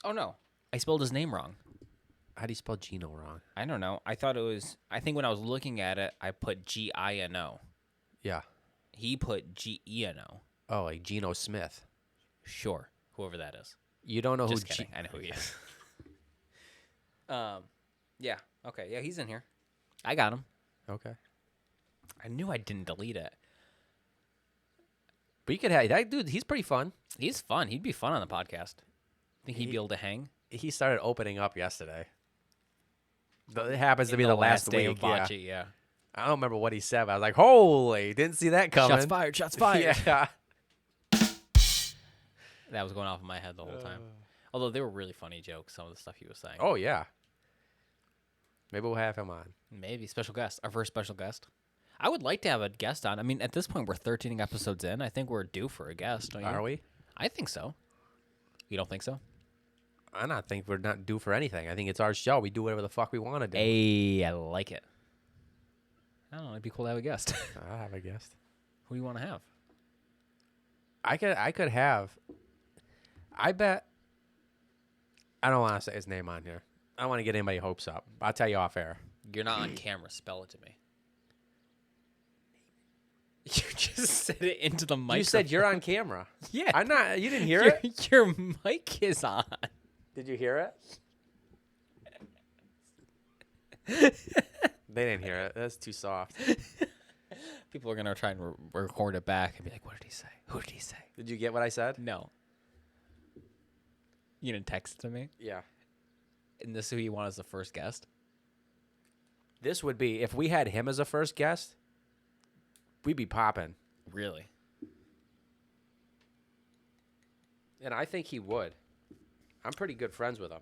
Speaker 2: Oh, no. I spelled his name wrong.
Speaker 1: How do you spell Gino wrong?
Speaker 2: I don't know. I thought it was... I think when I was looking at it, I put Gino.
Speaker 1: Yeah.
Speaker 2: He put Geno.
Speaker 1: Oh, like Geno Smith.
Speaker 2: Sure. Whoever that is.
Speaker 1: You don't know
Speaker 2: Just
Speaker 1: who?
Speaker 2: kidding. I know who he is. Yeah. Okay. Yeah, he's in here. I got him.
Speaker 1: Okay.
Speaker 2: I knew I didn't delete it.
Speaker 1: But you could have that dude. He's pretty fun.
Speaker 2: He's fun. He'd be fun on the podcast. Think he'd be able to hang?
Speaker 1: He started opening up yesterday. It happens to be
Speaker 2: In
Speaker 1: the last
Speaker 2: day
Speaker 1: week.
Speaker 2: of bocce, yeah.
Speaker 1: I don't remember what he said, but I was like, "Holy, didn't see that coming."
Speaker 2: Shots fired. Shots fired.
Speaker 1: Yeah.
Speaker 2: That was going off in my head the whole time. Although they were really funny jokes, some of the stuff he was saying.
Speaker 1: Oh yeah. Maybe we'll have him on.
Speaker 2: Maybe special guest. Our first special guest. I would like to have a guest on. I mean, at this point, we're 13 episodes in. I think we're due for a guest. Don't you?
Speaker 1: Are we?
Speaker 2: I think so. You don't think so?
Speaker 1: I not think we're not due for anything. I think it's our show. We do whatever the fuck we want to do.
Speaker 2: Hey, I like it. I don't know. It'd be cool to have a guest.
Speaker 1: I'll have a guest.
Speaker 2: Who do you want to have?
Speaker 1: I could have. I bet. I don't want to say his name on here. I don't want to get anybody hopes up. I'll tell you off air.
Speaker 2: You're not on camera. Spell it to me. You just said it into the mic.
Speaker 1: You said you're on camera.
Speaker 2: Yeah.
Speaker 1: I'm not. You didn't hear it?
Speaker 2: Your mic is on.
Speaker 1: Did you hear it? They didn't hear it. That's too soft.
Speaker 2: People are going to try and record it back and be like, what did he say? Who did he say?
Speaker 1: Did you get what I said?
Speaker 2: No. You didn't text it to me?
Speaker 1: Yeah.
Speaker 2: And this is who you want as the first guest?
Speaker 1: This would be, if we had him as a first guest, we'd be popping.
Speaker 2: Really?
Speaker 1: And I think he would. I'm pretty good friends with him.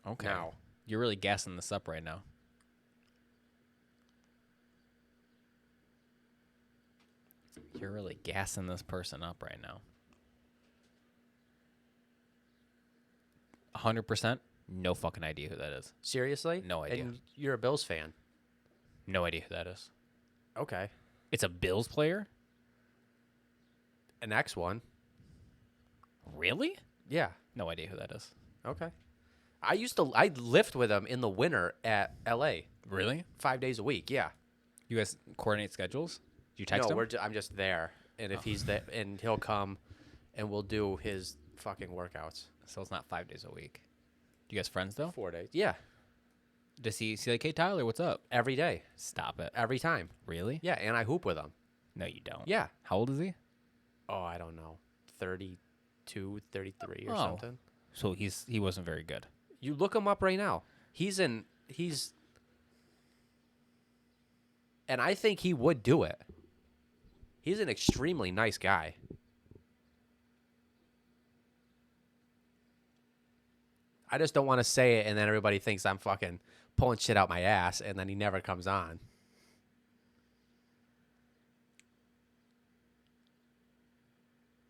Speaker 2: Okay.
Speaker 1: Now.
Speaker 2: You're really gassing this up right now. You're really gassing this person up right now. 100%? No fucking idea who that is.
Speaker 1: Seriously?
Speaker 2: No idea.
Speaker 1: And you're a Bills fan.
Speaker 2: No idea who that is.
Speaker 1: Okay.
Speaker 2: It's a Bills player?
Speaker 1: An X one.
Speaker 2: Really?
Speaker 1: Yeah.
Speaker 2: No idea who that is.
Speaker 1: Okay. I lift with him in the winter at LA
Speaker 2: Really?
Speaker 1: 5 days a week. Yeah.
Speaker 2: You guys coordinate schedules? Do you text
Speaker 1: No,
Speaker 2: him?
Speaker 1: I'm just there, and if he's there, and he'll come, and we'll do his fucking workouts.
Speaker 2: So it's not 5 days a week. You guys friends though?
Speaker 1: 4 days. Yeah.
Speaker 2: Does he like, hey Tyler, what's up?
Speaker 1: Every day.
Speaker 2: Stop it.
Speaker 1: Every time.
Speaker 2: Really?
Speaker 1: Yeah, and I hoop with him.
Speaker 2: No, you don't.
Speaker 1: Yeah.
Speaker 2: How old is he?
Speaker 1: Oh, I don't know. 32, 33 or
Speaker 2: Oh.
Speaker 1: something.
Speaker 2: So he wasn't very good.
Speaker 1: You look him up right now. And I think he would do it. He's an extremely nice guy. I just don't want to say it and then everybody thinks I'm fucking pulling shit out my ass and then he never comes on.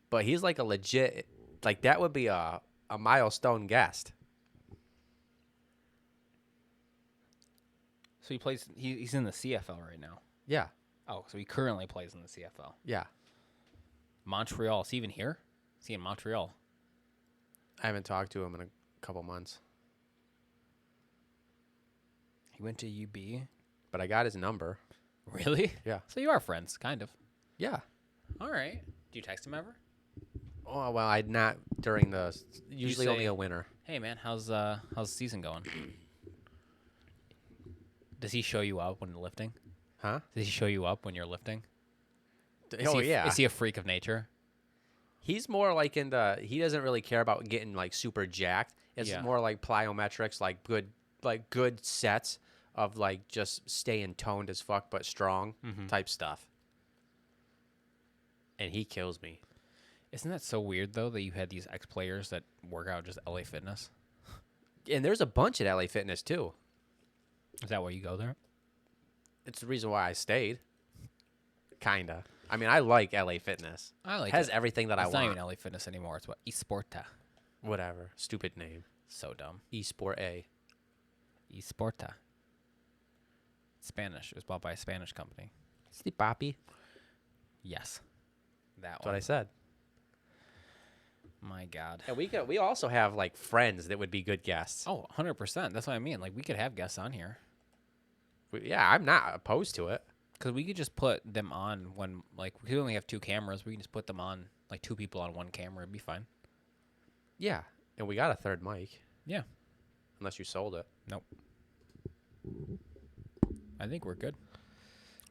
Speaker 1: But he's like a legit, like that would be a milestone guest.
Speaker 2: So he plays. He's in the CFL right now.
Speaker 1: Yeah.
Speaker 2: Oh, so he currently plays in the CFL.
Speaker 1: Yeah.
Speaker 2: Montreal. Is he even here? Is he in Montreal?
Speaker 1: I haven't talked to him in a couple months,
Speaker 2: He went to UB.
Speaker 1: but I got his number.
Speaker 2: Really?
Speaker 1: Yeah.
Speaker 2: So you are friends, kind of.
Speaker 1: Yeah.
Speaker 2: All right. Do you text him ever?
Speaker 1: Oh, well, I'd not during the, usually only
Speaker 2: say-
Speaker 1: a winter.
Speaker 2: Hey man, how's the season going? Does he show you up when lifting?
Speaker 1: Huh?
Speaker 2: Does he show you up when you're lifting?
Speaker 1: Oh, yeah.
Speaker 2: Is he a freak of nature?
Speaker 1: He's more like he doesn't really care about getting like super jacked. It's
Speaker 2: Yeah.
Speaker 1: more like plyometrics, like good sets of like just staying toned as fuck but strong type stuff. And he kills me.
Speaker 2: Isn't that so weird though that you had these ex players that work out just LA Fitness?
Speaker 1: And there's a bunch at LA Fitness too.
Speaker 2: Is that why you go there?
Speaker 1: It's the reason why I stayed. Kinda. I mean, I like LA Fitness.
Speaker 2: I like
Speaker 1: Has
Speaker 2: it.
Speaker 1: everything that I
Speaker 2: It's not
Speaker 1: want.
Speaker 2: even LA Fitness anymore. It's what? Esporta.
Speaker 1: Whatever. Stupid name.
Speaker 2: So dumb.
Speaker 1: Esport A.
Speaker 2: Esporta. Spanish. It was bought by a Spanish company.
Speaker 1: Sleep Poppy.
Speaker 2: Yes. That
Speaker 1: That's
Speaker 2: one.
Speaker 1: what I said.
Speaker 2: My God.
Speaker 1: And we also have like friends that would be good guests.
Speaker 2: Oh, 100%. That's what I mean. Like, we could have guests on here.
Speaker 1: Yeah, I'm not opposed to it.
Speaker 2: Because we could just put them on when, like, we only have 2 cameras. We can just put them on, like, 2 people on 1 camera. It'd be fine.
Speaker 1: Yeah, and we got a third mic.
Speaker 2: Yeah.
Speaker 1: Unless you sold it.
Speaker 2: Nope. I think we're good.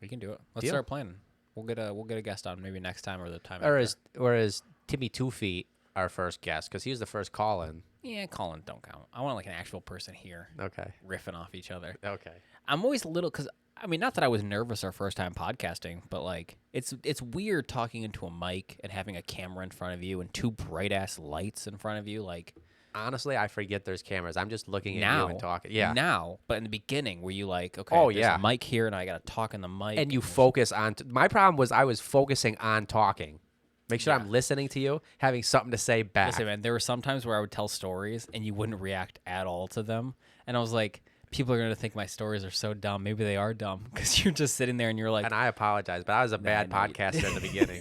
Speaker 2: We can do it. Let's
Speaker 1: Deal.
Speaker 2: start planning. We'll get a guest on maybe next time or the time
Speaker 1: Or
Speaker 2: after.
Speaker 1: is Timmy 2 Feet our first guest? Because he was the first call-in.
Speaker 2: Yeah, Colin, don't count. I want like an actual person here
Speaker 1: Okay.
Speaker 2: riffing off each other.
Speaker 1: Okay.
Speaker 2: I'm always a little because I mean, not that I was nervous our first time podcasting, but like it's weird talking into a mic and having a camera in front of you and 2 bright ass lights in front of you. Like
Speaker 1: Honestly, I forget there's cameras. I'm just looking at
Speaker 2: now
Speaker 1: you and talking. Yeah.
Speaker 2: now, but in the beginning, were you like, okay,
Speaker 1: Oh,
Speaker 2: there's
Speaker 1: yeah.
Speaker 2: a mic here and I got to talk in the mic,
Speaker 1: And you
Speaker 2: there's-
Speaker 1: focus on... my problem was I was focusing on talking. Make sure
Speaker 2: Yeah.
Speaker 1: I'm listening to you, having something to say back.
Speaker 2: Listen, man, there were some times where I would tell stories and you wouldn't react at all to them, and I was like, people are gonna think my stories are so dumb. Maybe they are dumb because you're just sitting there and you're like,
Speaker 1: And I apologize, but I was a bad
Speaker 2: no, you-
Speaker 1: podcaster in the beginning.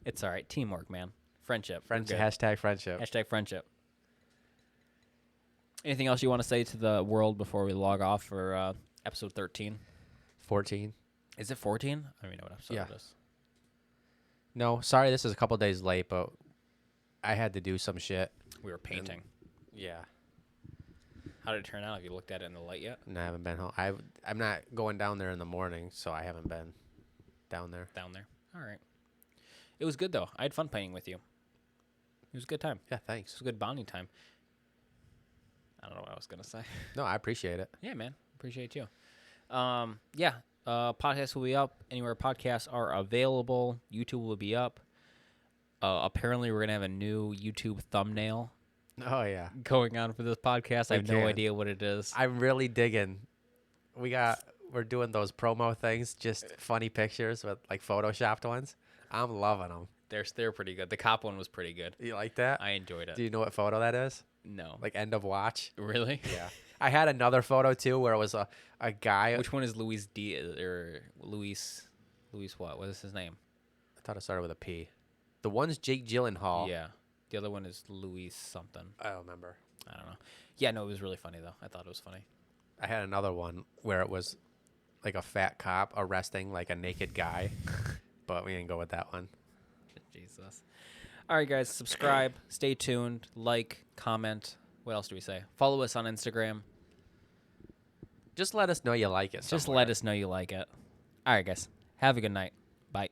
Speaker 2: it's all right, teamwork, man, friendship, we're
Speaker 1: Friendship,
Speaker 2: good.
Speaker 1: hashtag friendship.
Speaker 2: Hashtag friendship. Anything else you want to say to the world before we log off for episode 13?
Speaker 1: 14.
Speaker 2: Is it 14? I don't even know what episode
Speaker 1: Yeah.
Speaker 2: it is.
Speaker 1: No, sorry, this is a couple days late, but I had to do some shit.
Speaker 2: We were painting.
Speaker 1: Yeah.
Speaker 2: How did it turn out? Have you looked at it in the light yet?
Speaker 1: And I haven't been home. I'm not going down there in the morning, so I haven't been down there.
Speaker 2: Down there. All right. It was good, though. I had fun painting with you. It was a good time.
Speaker 1: Yeah,
Speaker 2: It
Speaker 1: thanks.
Speaker 2: was a good bonding time. I don't know what I was going to say.
Speaker 1: No, I appreciate it.
Speaker 2: Yeah, man. Appreciate you. Podcasts will be up anywhere podcasts are available. YouTube will be up. Apparently, we're going to have a new YouTube thumbnail
Speaker 1: Oh, yeah.
Speaker 2: going on for this podcast. I
Speaker 1: We
Speaker 2: have no
Speaker 1: can.
Speaker 2: idea what it is.
Speaker 1: I'm really digging. We're doing those promo things, just funny pictures with like photoshopped ones. I'm loving them.
Speaker 2: They're pretty good. The cop one was pretty good.
Speaker 1: You like that?
Speaker 2: I enjoyed it.
Speaker 1: Do you know what photo that is?
Speaker 2: No.
Speaker 1: Like end of watch?
Speaker 2: Really?
Speaker 1: Yeah. I had another photo too where it was a guy.
Speaker 2: Which one is Luis Diaz or Luis what? What is his name?
Speaker 1: I thought it started with a P. The one's Jake Gyllenhaal.
Speaker 2: Yeah. The other one is Louis something.
Speaker 1: I don't remember.
Speaker 2: I don't know. Yeah, no, it was really funny though. I thought it was funny.
Speaker 1: I had another one where it was like a fat cop arresting like a naked guy, but we didn't go with that one.
Speaker 2: Jesus. All right, guys, subscribe, stay tuned, like, comment. What else do we say? Follow us on Instagram.
Speaker 1: Just let us know you like it.
Speaker 2: Just
Speaker 1: somewhere.
Speaker 2: let us know you like it. All right, guys. Have a good night. Bye.